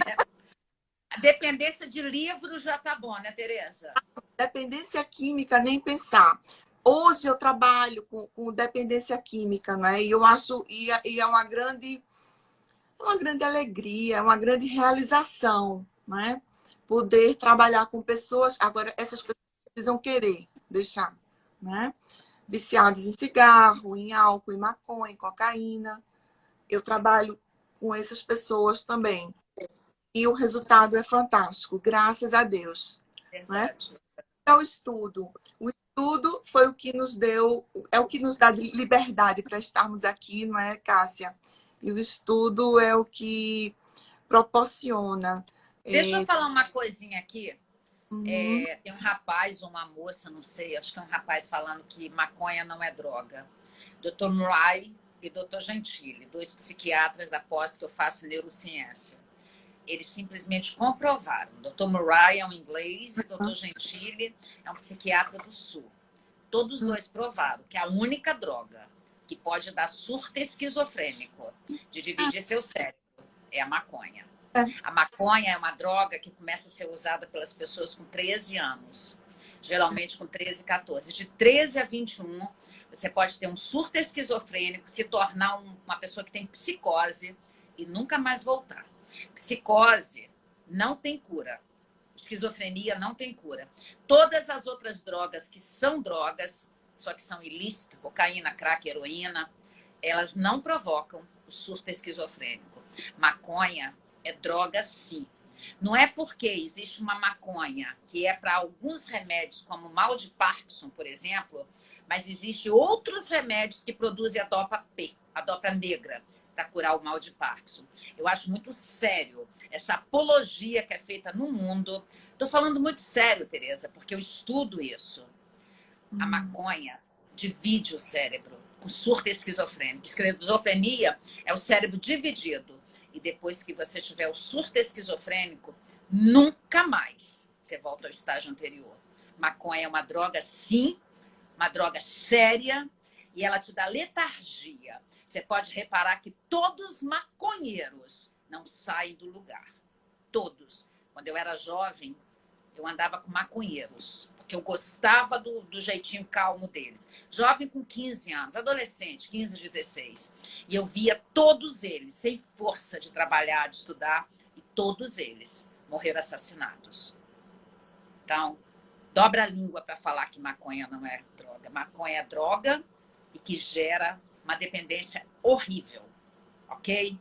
Speaker 2: A dependência de livro já tá bom, né, Tereza?
Speaker 1: Dependência química, nem pensar. Hoje eu trabalho com dependência química, né? E eu acho e é uma grande alegria, uma grande realização, né? Poder trabalhar com pessoas. Agora, essas pessoas precisam querer deixar, né? Viciados em cigarro, em álcool, em maconha, em cocaína. Eu trabalho com essas pessoas também. E o resultado é fantástico, graças a Deus. Né? É o estudo. O estudo foi o que nos deu, é o que nos dá liberdade para estarmos aqui, não é, Cássia? E o estudo é o que proporciona.
Speaker 2: Deixa eu falar uma coisinha aqui.
Speaker 1: Uhum.
Speaker 2: Tem um rapaz ou uma moça, não sei, acho que é um rapaz falando que maconha não é droga. Dr. Murray e Dr. Gentili, dois psiquiatras da pós que eu faço neurociência. Eles simplesmente comprovaram. Dr. Murray é um inglês e Dr. Gentili é um psiquiatra do Sul. Todos dois provaram que a única droga que pode dar surto esquizofrênico de dividir seu cérebro é a maconha. A maconha é uma droga que começa a ser usada pelas pessoas com 13 anos, geralmente com 13, 14. De 13 a 21, você pode ter um surto esquizofrênico, se tornar uma pessoa que tem psicose e nunca mais voltar. Psicose não tem cura. Esquizofrenia não tem cura. Todas as outras drogas que são drogas, só que são ilícitas, cocaína, crack, heroína, elas não provocam o surto esquizofrênico. Maconha é droga, sim. Não é porque existe uma maconha que é para alguns remédios, como o mal de Parkinson, por exemplo, mas existem outros remédios que produzem a dopa P, a dopa negra, para curar o mal de Parkinson. Eu acho muito sério essa apologia que é feita no mundo. Estou falando muito sério, Tereza, porque eu estudo isso. A maconha divide o cérebro com surto esquizofrênico. Esquizofrenia é o cérebro dividido. E depois que você tiver o surto esquizofrênico, nunca mais você volta ao estágio anterior. Maconha é uma droga, sim, uma droga séria, e ela te dá letargia. Você pode reparar que todos os maconheiros não saem do lugar. Todos. Quando eu era jovem, eu andava com maconheiros, porque eu gostava do jeitinho calmo deles. Jovem com 15 anos, adolescente, 15, 16. E eu via todos eles, sem força de trabalhar, de estudar, e todos eles morreram assassinados. Então, dobra a língua para falar que maconha não é droga. Maconha é droga e que gera uma dependência horrível. Ok?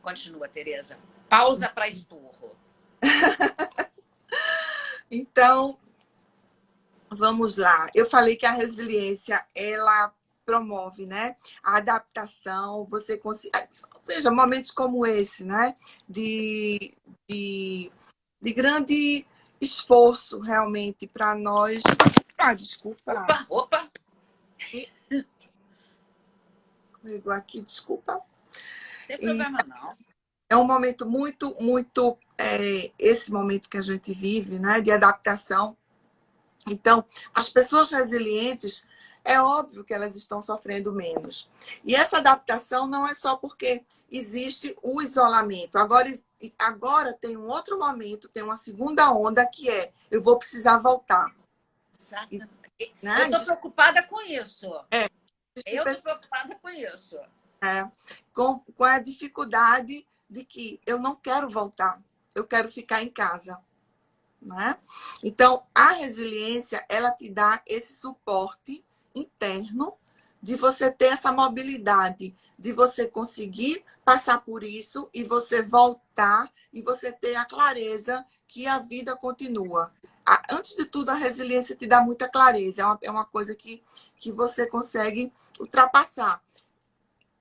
Speaker 2: Continua, Tereza. Pausa para esturro.
Speaker 1: Então, vamos lá. Eu falei que a resiliência, ela promove, né? A adaptação, você consegue... Veja, momentos como esse, né? De grande esforço, realmente, para nós... Ah, desculpa.
Speaker 2: Opa!
Speaker 1: Escorregou aqui, desculpa.
Speaker 2: Não tem problema, não.
Speaker 1: É um momento muito... esse momento que a gente vive, né? De adaptação. Então, as pessoas resilientes, é óbvio que elas estão sofrendo menos. E essa adaptação não é só porque existe o isolamento. Agora tem um outro momento, tem uma segunda onda que é, eu vou precisar voltar.
Speaker 2: Exatamente.
Speaker 1: Né?
Speaker 2: Eu estou preocupada com isso. Eu
Speaker 1: pessoas-
Speaker 2: estou preocupada com isso.
Speaker 1: com a dificuldade de que eu não quero voltar, eu quero ficar em casa. Né? Então, a resiliência, ela te dá esse suporte interno de você ter essa mobilidade, de você conseguir passar por isso e você voltar e você ter a clareza que a vida continua. Antes de tudo, a resiliência te dá muita clareza. É uma coisa que você consegue ultrapassar.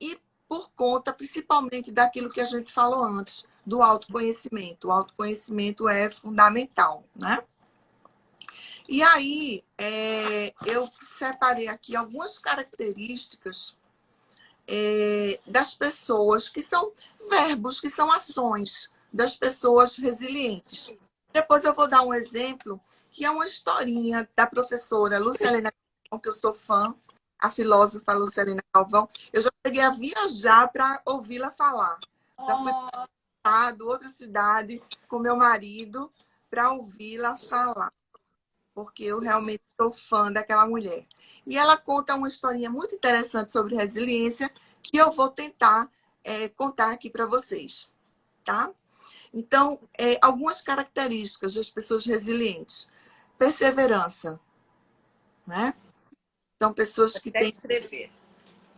Speaker 1: E por conta, principalmente, daquilo que a gente falou antes, do autoconhecimento. O autoconhecimento é fundamental, né? E aí, eu separei aqui algumas características das pessoas, que são verbos, que são ações das pessoas resilientes. Depois eu vou dar um exemplo, que é uma historinha da professora Lucilena Galvão, que eu sou fã, a filósofa Lucilena Galvão. Eu já cheguei a viajar para ouvi-la falar. Já fui para outra cidade com meu marido para ouvi-la falar, porque eu realmente sou fã daquela mulher. E ela conta uma historinha muito interessante sobre resiliência, que eu vou tentar contar aqui para vocês, tá? Então, algumas características das pessoas resilientes. Perseverança, né? São pessoas que têm...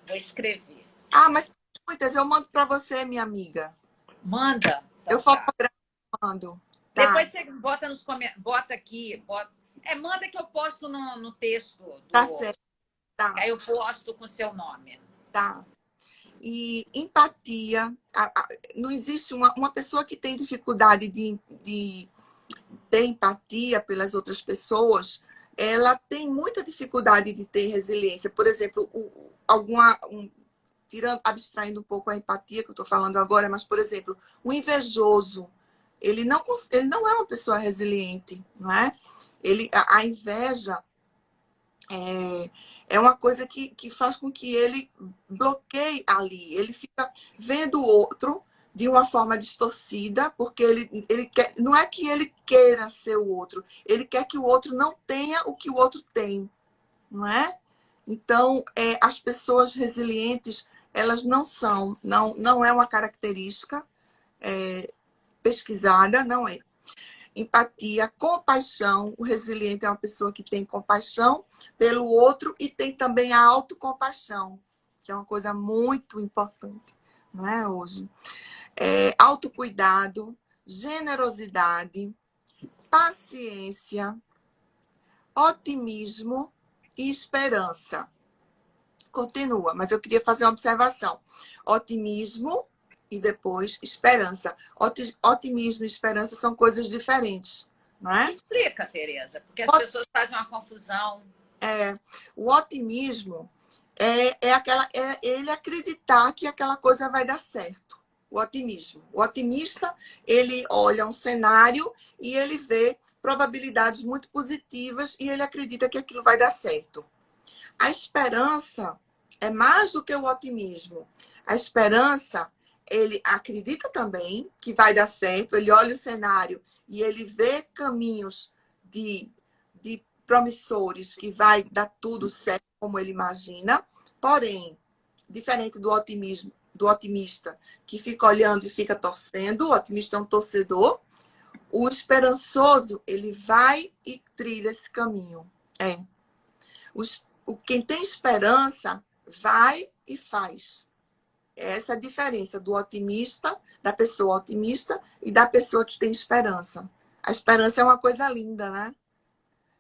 Speaker 2: Vou escrever.
Speaker 1: Ah, mas muitas, eu mando para você, minha amiga.
Speaker 2: Manda. Então,
Speaker 1: eu fotografando.
Speaker 2: Tá. Depois você bota nos comentários, bota aqui, manda que eu posto no texto.
Speaker 1: Tá certo. Tá.
Speaker 2: Aí eu posto com seu nome.
Speaker 1: Tá. E empatia. Não existe uma pessoa que tem dificuldade de ter empatia pelas outras pessoas, ela tem muita dificuldade de ter resiliência. Por exemplo, abstraindo um pouco a empatia que eu estou falando agora, mas, por exemplo, o invejoso, ele não é uma pessoa resiliente, não é? A inveja é uma coisa que faz com que ele bloqueie ali. Ele fica vendo o outro de uma forma distorcida, porque ele quer, não é que ele queira ser o outro, ele quer que o outro não tenha o que o outro tem, não é? Então, as pessoas resilientes, elas não é uma característica pesquisada, não é. Empatia, compaixão. O resiliente é uma pessoa que tem compaixão pelo outro e tem também a autocompaixão, que é uma coisa muito importante, não é, hoje. Autocuidado, generosidade, paciência, otimismo e esperança. Continua, mas eu queria fazer uma observação. Otimismo e depois esperança. Otimismo e esperança são coisas diferentes, não é?
Speaker 2: Explica, Tereza, porque as pessoas fazem uma confusão.
Speaker 1: O otimismo é ele acreditar que aquela coisa vai dar certo. O otimismo. O otimista, ele olha um cenário e ele vê probabilidades muito positivas e ele acredita que aquilo vai dar certo. A esperança é mais do que o otimismo. A esperança, ele acredita também que vai dar certo, ele olha o cenário e ele vê caminhos de promissores que vai dar tudo certo como ele imagina, porém, diferente do otimista, que fica olhando e fica torcendo, o otimista é um torcedor, o esperançoso, ele vai e trilha esse caminho. Quem tem esperança, vai e faz. Essa é a diferença do otimista, da pessoa otimista e da pessoa que tem esperança. A esperança é uma coisa linda, né?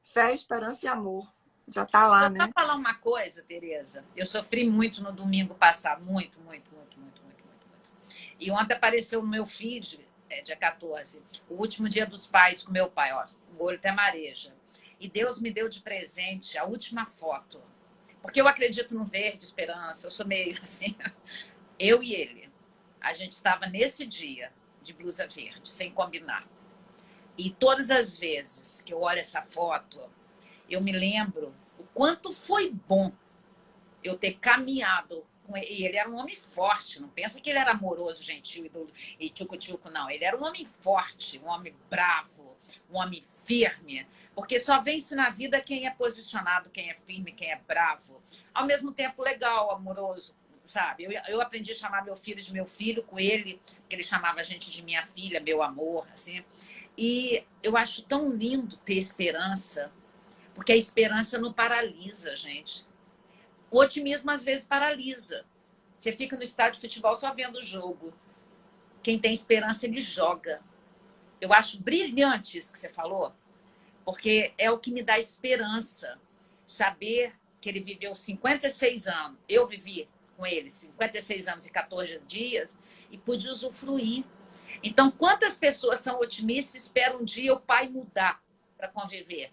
Speaker 1: Fé, esperança e amor. Já está lá, né?
Speaker 2: Vou falar uma coisa, Tereza. Eu sofri muito no domingo passado. Muito. E ontem apareceu no meu feed, dia 14, o último dia dos pais com meu pai. Ó, o olho até mareja. E Deus me deu de presente a última foto. Porque eu acredito no verde, esperança. Eu sou meio assim. Eu e ele. A gente estava nesse dia de blusa verde, sem combinar. E todas as vezes que eu olho essa foto, eu me lembro o quanto foi bom eu ter caminhado com ele. E ele era um homem forte. Não pensa que ele era amoroso, gentil e tchucu-tchucu, não. Ele era um homem forte, um homem bravo, um homem firme. Porque só vence na vida quem é posicionado, quem é firme, quem é bravo. Ao mesmo tempo, legal, amoroso, sabe? Eu aprendi a chamar meu filho de meu filho com ele, porque ele chamava a gente de minha filha, meu amor, assim. E eu acho tão lindo ter esperança, porque a esperança não paralisa, gente. O otimismo, às vezes, paralisa. Você fica no estádio de futebol só vendo o jogo. Quem tem esperança, ele joga. Eu acho brilhante isso que você falou, porque é o que me dá esperança. Saber que ele viveu 56 anos. Eu vivi com ele 56 anos e 14 dias e pude usufruir. Então, quantas pessoas são otimistas e esperam um dia o pai mudar para conviver?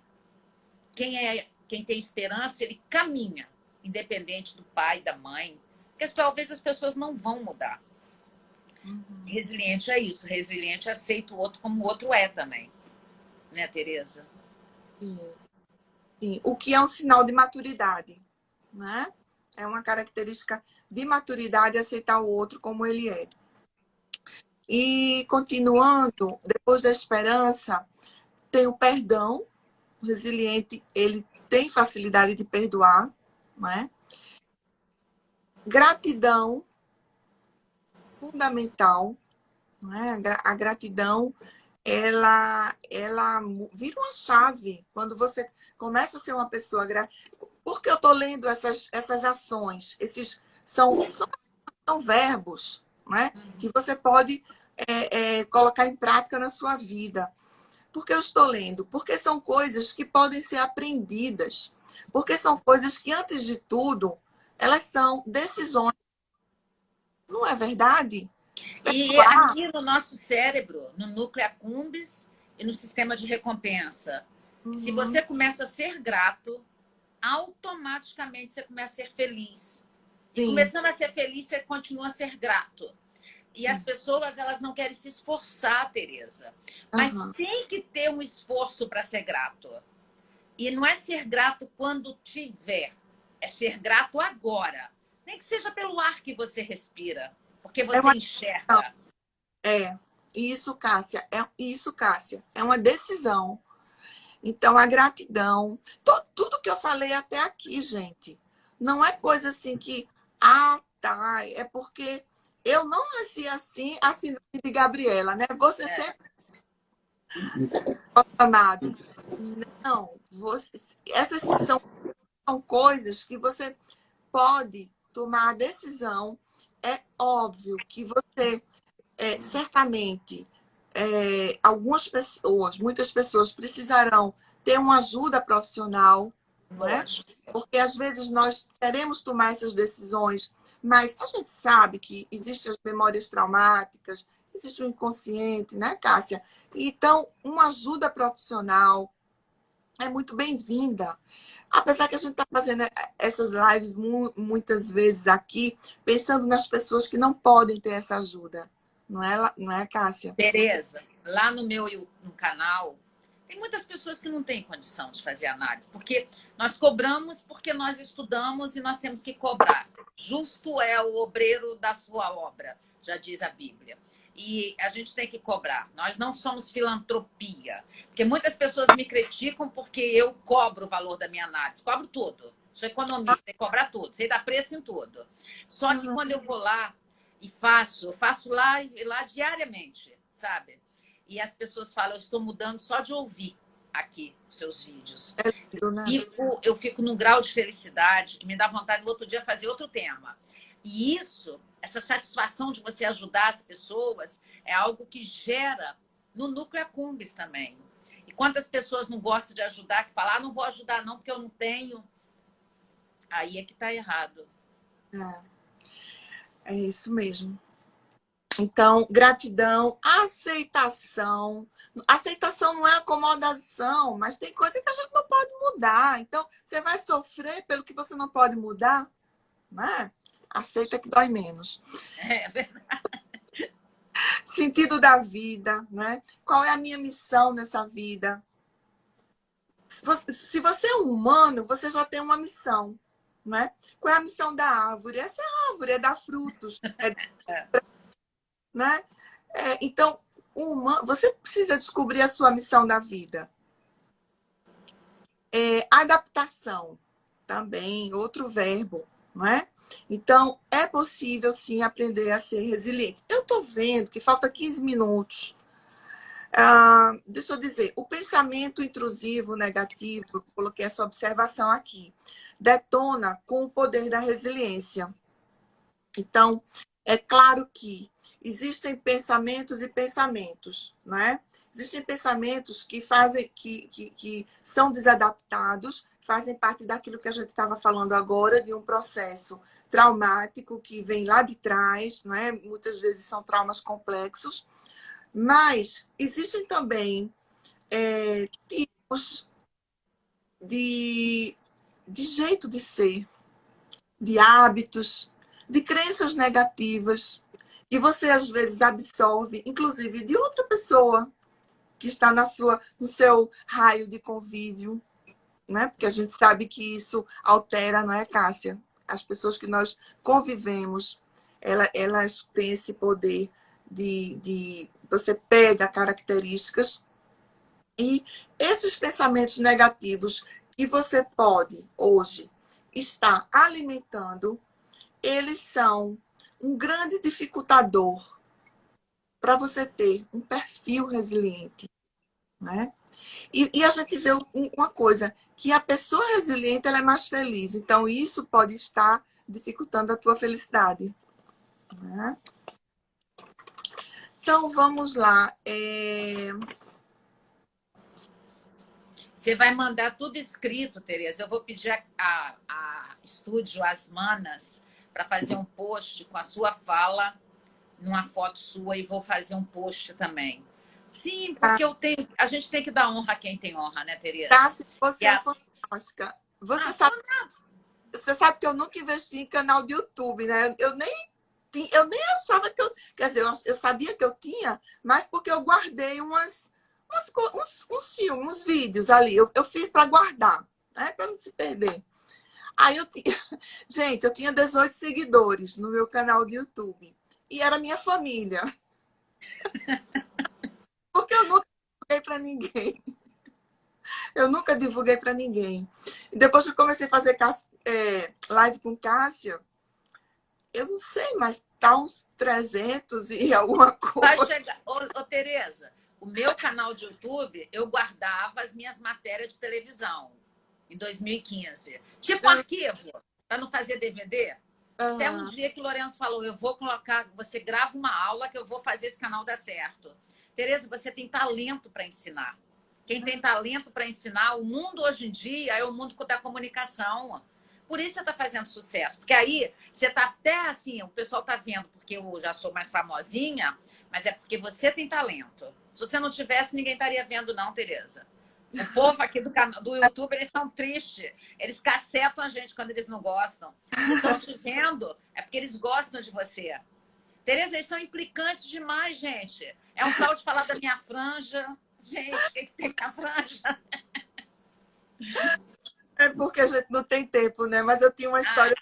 Speaker 2: Quem tem esperança, ele caminha, independente do pai, da mãe. Porque talvez as pessoas não vão mudar. Resiliente é isso. Resiliente aceita o outro como o outro é também. Né, Tereza?
Speaker 1: Sim. Sim. O que é um sinal de maturidade, né? É uma característica de maturidade aceitar o outro como ele é. E continuando, depois da esperança, tem o perdão. O resiliente, ele tem facilidade de perdoar, né? Gratidão, fundamental, né? A gratidão, ela vira uma chave quando você começa a ser uma pessoa grata. Porque eu estou lendo essas ações, esses são verbos, né? Que você pode colocar em prática na sua vida. Por que eu estou lendo? Porque são coisas que podem ser aprendidas. Porque são coisas que, antes de tudo, elas são decisões. Não é verdade?
Speaker 2: E aqui no nosso cérebro, no núcleo accumbens e no sistema de recompensa, se você começa a ser grato, automaticamente você começa a ser feliz. E
Speaker 1: Sim.
Speaker 2: começando a ser feliz, você continua a ser grato. E as pessoas, elas não querem se esforçar, Tereza. Mas tem que ter um esforço para ser grato. E não é ser grato quando tiver. É ser grato agora. Nem que seja pelo ar que você respira. Porque você enxerga.
Speaker 1: Cássia. Cássia. É uma decisão. Então, a gratidão. Tudo que eu falei até aqui, gente. Não é coisa assim que... tá. É porque eu não nasci assim de Gabriela, né? Você sempre... amado. Não. Essas são coisas que você pode tomar a decisão. É óbvio que você, certamente, muitas pessoas precisarão ter uma ajuda profissional, não é? Porque às vezes nós queremos tomar essas decisões, mas a gente sabe que existem as memórias traumáticas, existe o inconsciente, né, Cássia? Então, uma ajuda profissional é muito bem-vinda. Apesar que a gente está fazendo essas lives muitas vezes aqui, pensando nas pessoas que não podem ter essa ajuda. Não é, Cássia?
Speaker 2: Tereza, lá no meu no canal, tem muitas pessoas que não têm condição de fazer análise, porque nós cobramos porque nós estudamos e nós temos que cobrar. Justo é o obreiro da sua obra, já diz a Bíblia. E a gente tem que cobrar. Nós não somos filantropia. Porque muitas pessoas me criticam porque eu cobro o valor da minha análise. Cobro tudo. Sou economista, sei cobrar tudo, sei dar preço em tudo. Só que quando eu vou lá e eu faço lá diariamente, sabe? E as pessoas falam, eu estou mudando só de ouvir aqui os seus vídeos. Eu fico num grau de felicidade que me dá vontade no outro dia fazer outro tema. E isso, essa satisfação de você ajudar as pessoas, é algo que gera no núcleo accumbens também. E quantas pessoas não gostam de ajudar, que falam, não vou ajudar não, porque eu não tenho. Aí é que está errado.
Speaker 1: É isso mesmo. Então, gratidão, aceitação. Aceitação não é acomodação, mas tem coisa que a gente não pode mudar. Então, você vai sofrer pelo que você não pode mudar, né? Aceita que dói menos.
Speaker 2: É verdade.
Speaker 1: Sentido da vida, né? Qual é a minha missão nessa vida? Se você é um humano, você já tem uma missão, né? Qual é a missão da árvore? Essa é a árvore, é dar frutos. Né? Então, você precisa descobrir a sua missão da vida. Adaptação, também, outro verbo, não é? Então, é possível, sim, aprender a ser resiliente. Eu estou vendo que falta 15 minutos. Deixa eu dizer, o pensamento intrusivo negativo, eu coloquei essa observação aqui, detona com o poder da resiliência. Então, é claro que existem pensamentos e pensamentos, não é? Existem pensamentos que fazem, que são desadaptados, fazem parte daquilo que a gente estava falando agora, de um processo traumático que vem lá de trás, não é? Muitas vezes são traumas complexos, mas existem também tipos de, de jeito de ser, de hábitos, de crenças negativas, que você às vezes absorve, inclusive de outra pessoa que está no seu raio de convívio, né? Porque a gente sabe que isso altera, não é, Cássia? As pessoas que nós convivemos, elas têm esse poder de você pega características e esses pensamentos negativos que você pode hoje estar alimentando, eles são um grande dificultador para você ter um perfil resiliente, né? E a gente vê uma coisa, que a pessoa resiliente ela é mais feliz. Então, isso pode estar dificultando a tua felicidade, né? Então, vamos lá.
Speaker 2: Você vai mandar tudo escrito, Tereza. Eu vou pedir a Estúdio As Manas para fazer um post com a sua fala numa foto sua e vou fazer um post também. Sim, porque a gente tem que dar honra a quem tem honra, né, Tereza?
Speaker 1: Cássia, você é fantástica. Você sabe que eu nunca investi em canal de YouTube, né? Eu nem achava que eu... Quer dizer, eu sabia que eu tinha, mas porque eu guardei uns filmes, uns vídeos ali. Eu fiz para guardar, né? Para não se perder. Aí eu tinha... Gente, eu tinha 18 seguidores no meu canal de YouTube. E era minha família. Porque eu nunca divulguei para ninguém. Eu nunca divulguei para ninguém. E depois que eu comecei a fazer live com Cássia, eu não sei, mas tá uns 300 e alguma coisa.
Speaker 2: Vai chegar. Ô, Tereza, o meu canal de YouTube, eu guardava as minhas matérias de televisão em 2015. Tipo arquivo, para não fazer DVD. Até um dia que o Lourenço falou, eu vou colocar, você grava uma aula que eu vou fazer esse canal dar certo. Tereza, você tem talento para ensinar. Quem tem talento para ensinar, o mundo hoje em dia é o mundo da comunicação. Por isso você está fazendo sucesso. Porque aí você está até assim, o pessoal está vendo, porque eu já sou mais famosinha, mas é porque você tem talento. Se você não tivesse, ninguém estaria vendo, não, Tereza. O povo aqui do YouTube, eles são tristes. Eles cacetam a gente quando eles não gostam. Se estão te vendo, é porque eles gostam de você. Tereza, eles são implicantes demais, gente. É um tal de falar da minha franja. Gente, o que tem com a franja?
Speaker 1: É porque a gente não tem tempo, né? Mas eu tinha uma história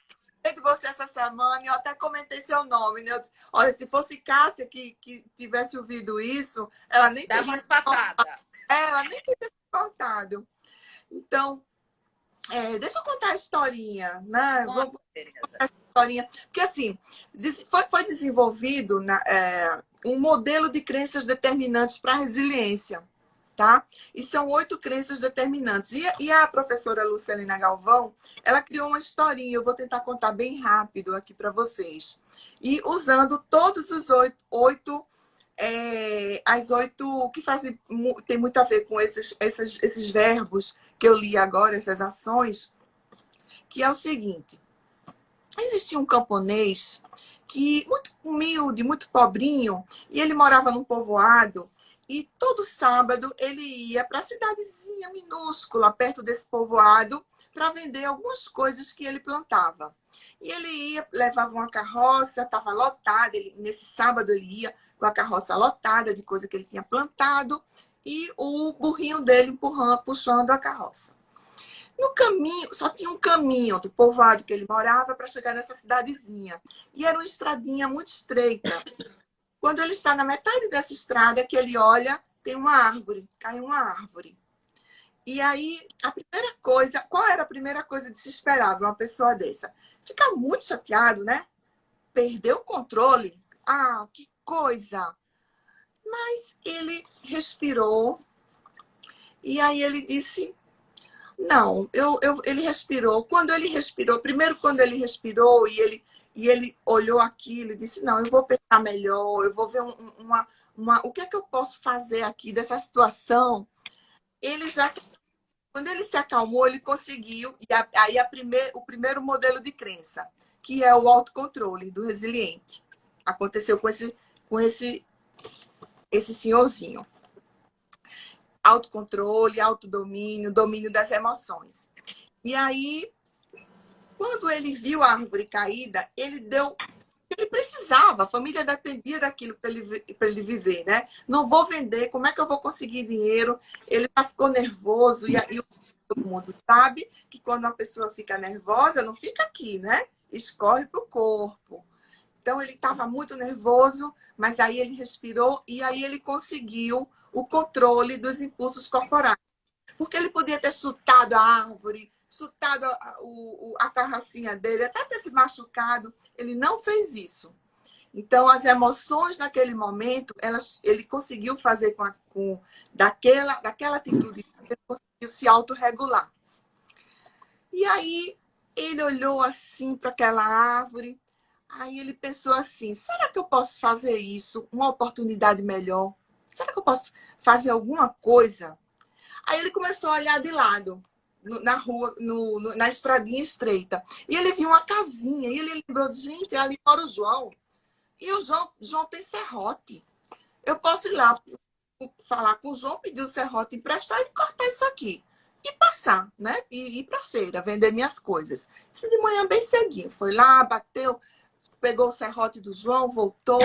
Speaker 1: de você essa semana e eu até comentei seu nome, né? Eu disse, olha, se fosse Cássia que tivesse ouvido isso, ela nem
Speaker 2: teria... Dá umas patadas.
Speaker 1: Ela nem teria se cortado. Então, deixa eu contar a historinha, né? Vamos contar a historinha. Porque, assim, foi desenvolvido um modelo de crenças determinantes para a resiliência. Tá? E são 8 crenças determinantes. E a professora Lucelina Galvão, ela criou uma historinha, eu vou tentar contar bem rápido aqui para vocês. E usando todos os 8 as 8 que tem muito a ver com esses verbos que eu li agora, essas ações, que é o seguinte. Existia um camponês que muito humilde, muito pobrinho, e ele morava num povoado. E todo sábado ele ia para a cidadezinha minúscula, perto desse povoado, para vender algumas coisas que ele plantava. E ele ia, levava uma carroça, estava lotada. Nesse sábado ele ia com a carroça lotada de coisa que ele tinha plantado e o burrinho dele puxando a carroça. No caminho, só tinha um caminho do povoado que ele morava para chegar nessa cidadezinha. E era uma estradinha muito estreita. Quando ele está na metade dessa estrada, que ele olha, tem uma árvore, cai uma árvore. E aí, a primeira coisa, qual era a primeira coisa de se esperar de uma pessoa dessa? Ficar muito chateado, né? Perder o controle. Ah, que coisa! Mas ele respirou. E aí ele disse, não, ele respirou. Quando ele respirou, primeiro quando ele respirou e E ele olhou aquilo e disse, não, eu vou pensar melhor, eu vou ver o que é que eu posso fazer aqui dessa situação. Ele já, quando ele se acalmou, ele conseguiu, e aí o primeiro modelo de crença, que é o autocontrole do resiliente. Aconteceu com esse senhorzinho. Autocontrole, autodomínio, domínio das emoções. E aí, quando ele viu a árvore caída, ele deu. Ele precisava, a família dependia daquilo para ele viver, né? Não vou vender, como é que eu vou conseguir dinheiro? Ele já ficou nervoso, e aí todo mundo sabe que quando uma pessoa fica nervosa, não fica aqui, né? Escorre para o corpo. Então, ele estava muito nervoso, mas aí ele respirou e aí ele conseguiu o controle dos impulsos corporais. Porque ele podia ter chutado a árvore, chutado a carrocinha dele, até ter se machucado. Ele não fez isso. Então, as emoções naquele momento, ele conseguiu fazer daquela atitude, ele conseguiu se autorregular. E aí, ele olhou assim para aquela árvore, aí ele pensou assim, será que eu posso fazer isso? Uma oportunidade melhor? Será que eu posso fazer alguma coisa? Aí ele começou a olhar de lado, na rua, na estradinha estreita. E ele viu uma casinha, e ele lembrou, gente, ali mora o João. E o João tem serrote. Eu posso ir lá falar com o João, pedir o serrote emprestado e cortar isso aqui. E passar, né? E ir para a feira, vender minhas coisas. Isso de manhã bem cedinho. Foi lá, bateu, pegou o serrote do João, voltou.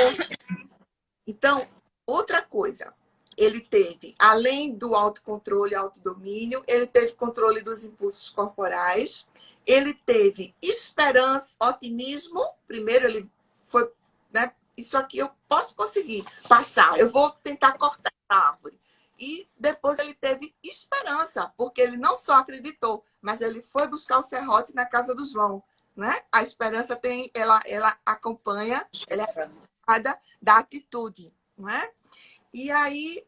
Speaker 1: Então, outra coisa, ele teve, além do autocontrole e autodomínio, ele teve controle dos impulsos corporais, ele teve esperança, otimismo. Primeiro, ele foi, né? Isso aqui eu posso conseguir passar, eu vou tentar cortar a árvore. E depois ele teve esperança, porque ele não só acreditou, mas ele foi buscar o serrote na casa do João, né? A esperança ela acompanha, ela é da atitude, não é? E aí,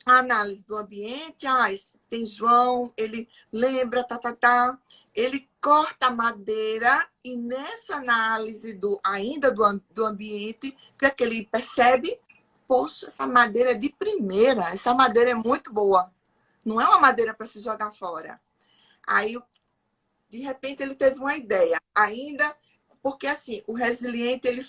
Speaker 1: a análise do ambiente, tem João, ele lembra, ele corta a madeira e nessa análise ainda do ambiente, o que é que ele percebe? Poxa, essa madeira é de primeira, essa madeira é muito boa. Não é uma madeira para se jogar fora. Aí, de repente, ele teve uma ideia. Ainda, porque assim, o resiliente ele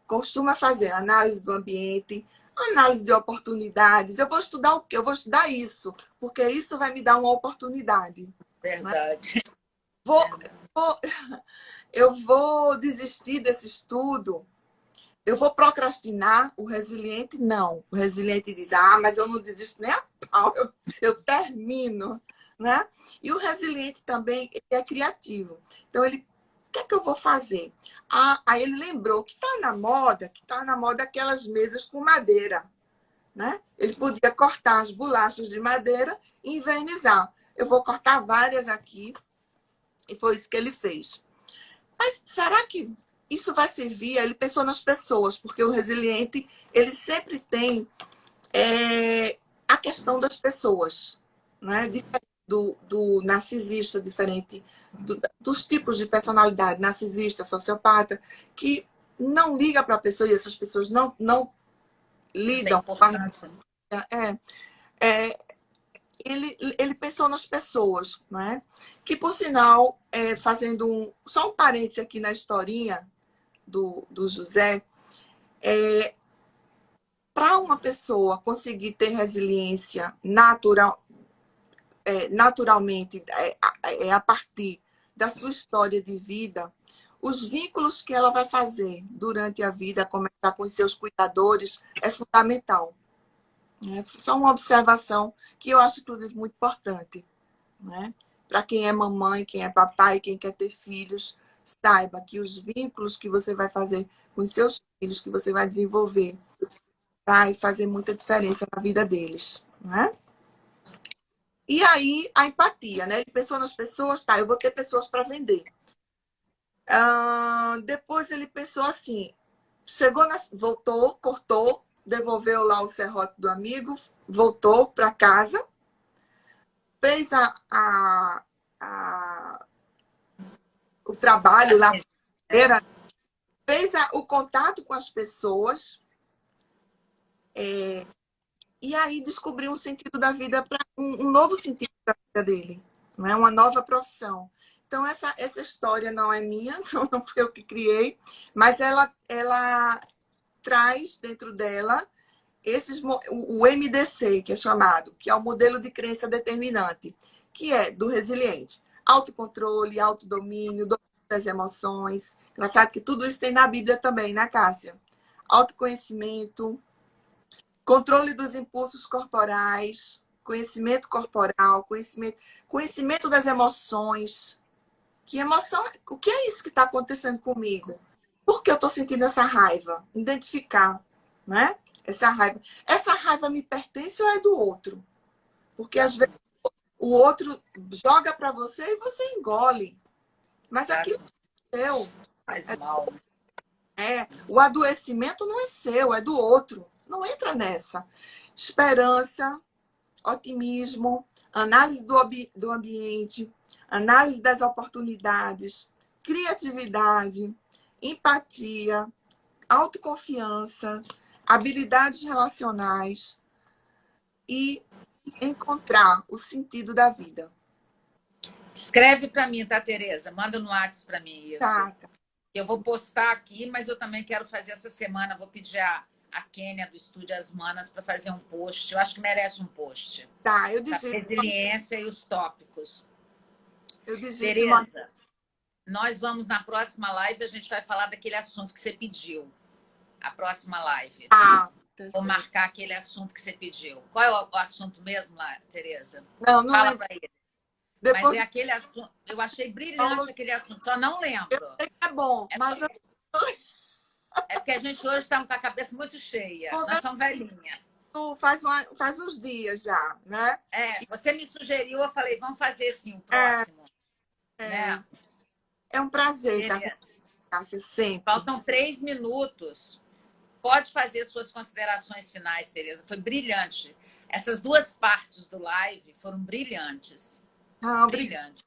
Speaker 1: costuma fazer análise do ambiente, análise de oportunidades. Eu vou estudar o quê? Eu vou estudar isso, porque isso vai me dar uma oportunidade.
Speaker 2: Verdade.
Speaker 1: Vou, eu vou desistir desse estudo. Eu vou procrastinar. O resiliente, não. O resiliente diz, mas eu não desisto nem a pau, eu termino. Né? E o resiliente também ele é criativo. Então, o que é que eu vou fazer? Aí ele lembrou que está na moda aquelas mesas com madeira. Né? Ele podia cortar as bolachas de madeira e invernizar. Eu vou cortar várias aqui. E foi isso que ele fez. Mas será que isso vai servir? Ele pensou nas pessoas, porque o resiliente ele sempre tem a questão das pessoas. Né? Diferente do narcisista, diferente dos tipos de personalidade, narcisista, sociopata, que não liga para a pessoa e essas pessoas não lidam com ele pensou nas pessoas, né? Que, por sinal, fazendo só um parênteses aqui na historinha do José, para uma pessoa conseguir ter resiliência naturalmente, a partir da sua história de vida, os vínculos que ela vai fazer durante a vida, comentar com os seus cuidadores, é fundamental. Só uma observação que eu acho, inclusive, muito importante. Né? Para quem é mamãe, quem é papai, quem quer ter filhos, saiba que os vínculos que você vai fazer com os seus filhos, que você vai desenvolver, vai fazer muita diferença na vida deles. Né? E aí, a empatia, né? Ele pensou nas pessoas, eu vou ter pessoas para vender. Depois ele pensou assim, voltou, cortou, devolveu lá o serrote do amigo, voltou para casa, fez o trabalho lá, fez o contato com as pessoas, e aí descobriu um sentido da vida, um novo sentido da vida dele, não é? Uma nova profissão. Então, essa história não é minha, não foi eu que criei, mas ela traz dentro dela o MDC, que é chamado, que é o modelo de crença determinante, que é do resiliente. Autocontrole, autodomínio, domínio das emoções. Engraçado que tudo isso tem na Bíblia também, né, Cássia? Autoconhecimento, controle dos impulsos corporais, conhecimento corporal, conhecimento das emoções. Que emoção? O que é isso que está acontecendo comigo? Por que eu estou sentindo essa raiva? Identificar, né? Essa raiva. Essa raiva me pertence ou é do outro? Porque às vezes o outro joga para você e você engole. Mas aquilo é seu.
Speaker 2: Faz mal.
Speaker 1: O adoecimento não é seu, é do outro. Não entra nessa. Esperança, otimismo, análise do ambiente, análise das oportunidades, criatividade, empatia, autoconfiança, habilidades relacionais e encontrar o sentido da vida.
Speaker 2: Escreve para mim, tá, Tereza? Manda no WhatsApp para mim isso.
Speaker 1: Tá.
Speaker 2: Eu vou postar aqui, mas eu também quero fazer essa semana. Vou pedir a Kênia do Estúdio As Manas para fazer um post. Eu acho que merece um post.
Speaker 1: Tá, eu digito.
Speaker 2: Resiliência e os tópicos.
Speaker 1: Eu digito.
Speaker 2: Tereza, nós vamos na próxima live, a gente vai falar daquele assunto que você pediu. A próxima live.
Speaker 1: Tá
Speaker 2: Vou marcar aquele assunto que você pediu. Qual é o assunto mesmo lá, Tereza?
Speaker 1: Não
Speaker 2: fala para ele.
Speaker 1: Depois...
Speaker 2: Mas é aquele assunto. Eu achei brilhante aquele assunto, só não lembro.
Speaker 1: Eu sei que é bom, mas...
Speaker 2: É porque a gente hoje está com a cabeça muito cheia. Nós somos velhinha.
Speaker 1: Faz uns dias já, né?
Speaker 2: Você me sugeriu, eu falei, vamos fazer sim o próximo. Né?
Speaker 1: É um prazer, tá? Cássia, sempre.
Speaker 2: Faltam 3 minutos. Pode fazer suas considerações finais, Tereza. Foi brilhante. Essas 2 partes do live foram brilhantes. Brilhante.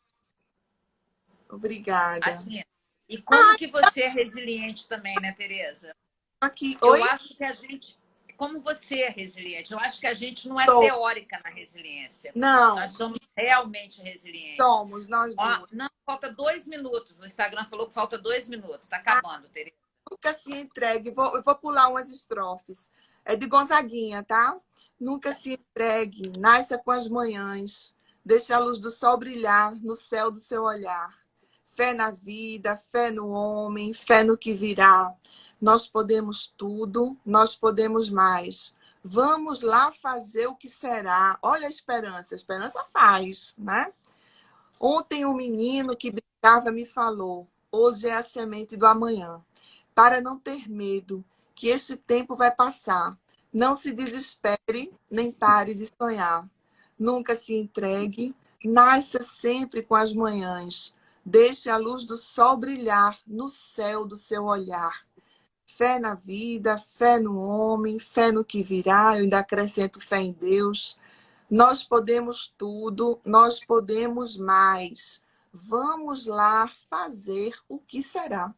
Speaker 1: Obrigada.
Speaker 2: Assim, e como que você é resiliente também, né, Tereza?
Speaker 1: Oi?
Speaker 2: Eu acho que a gente... Como você é resiliente? Eu acho que a gente não é teórica na resiliência.
Speaker 1: Não.
Speaker 2: Nós somos realmente resilientes.
Speaker 1: Somos, nós duas.
Speaker 2: Não, falta 2 minutos. O Instagram falou que falta 2 minutos. Está acabando, Tereza.
Speaker 1: Nunca se entregue. Eu vou pular umas estrofes. É de Gonzaguinha, tá? Nunca se entregue. Nasça com as manhãs. Deixe a luz do sol brilhar no céu do seu olhar. Fé na vida, fé no homem, fé no que virá. Nós podemos tudo, nós podemos mais. Vamos lá fazer o que será. Olha a esperança faz, né? Ontem um menino que brincava me falou, hoje é a semente do amanhã. Para não ter medo, que este tempo vai passar. Não se desespere, nem pare de sonhar. Nunca se entregue, nasça sempre com as manhãs. Deixe a luz do sol brilhar no céu do seu olhar. Fé na vida, fé no homem, fé no que virá, eu ainda acrescento fé em Deus. Nós podemos tudo, nós podemos mais. Vamos lá fazer o que será.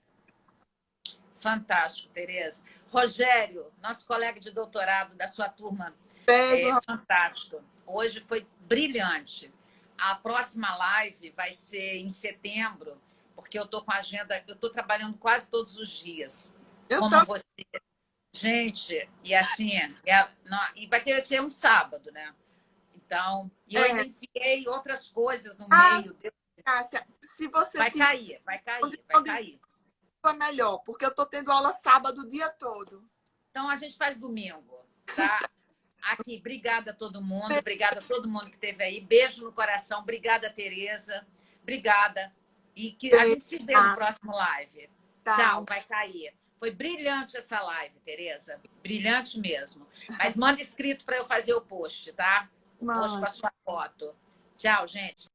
Speaker 2: Fantástico, Tereza. Rogério, nosso colega de doutorado da sua turma,
Speaker 1: Beijo.
Speaker 2: fantástico. Hoje foi brilhante. A próxima live vai ser em setembro, porque eu estou com a agenda, eu estou trabalhando quase todos os dias. Você. Gente, e assim, e vai ter ser um sábado, né? Então, eu ainda enfiei outras coisas no meio.
Speaker 1: Cássia, se você
Speaker 2: vai cair.
Speaker 1: É melhor, porque eu estou tendo aula sábado o dia todo.
Speaker 2: Então, a gente faz domingo, tá? Aqui, obrigada a todo mundo. Obrigada a todo mundo que esteve aí. Beijo no coração. Obrigada, Tereza. Obrigada. E que a gente se vê no próximo live. Tá. Tchau, vai cair. Foi brilhante essa live, Tereza. Brilhante mesmo. Mas manda escrito para eu fazer o post, tá? O post com a sua foto. Tchau, gente.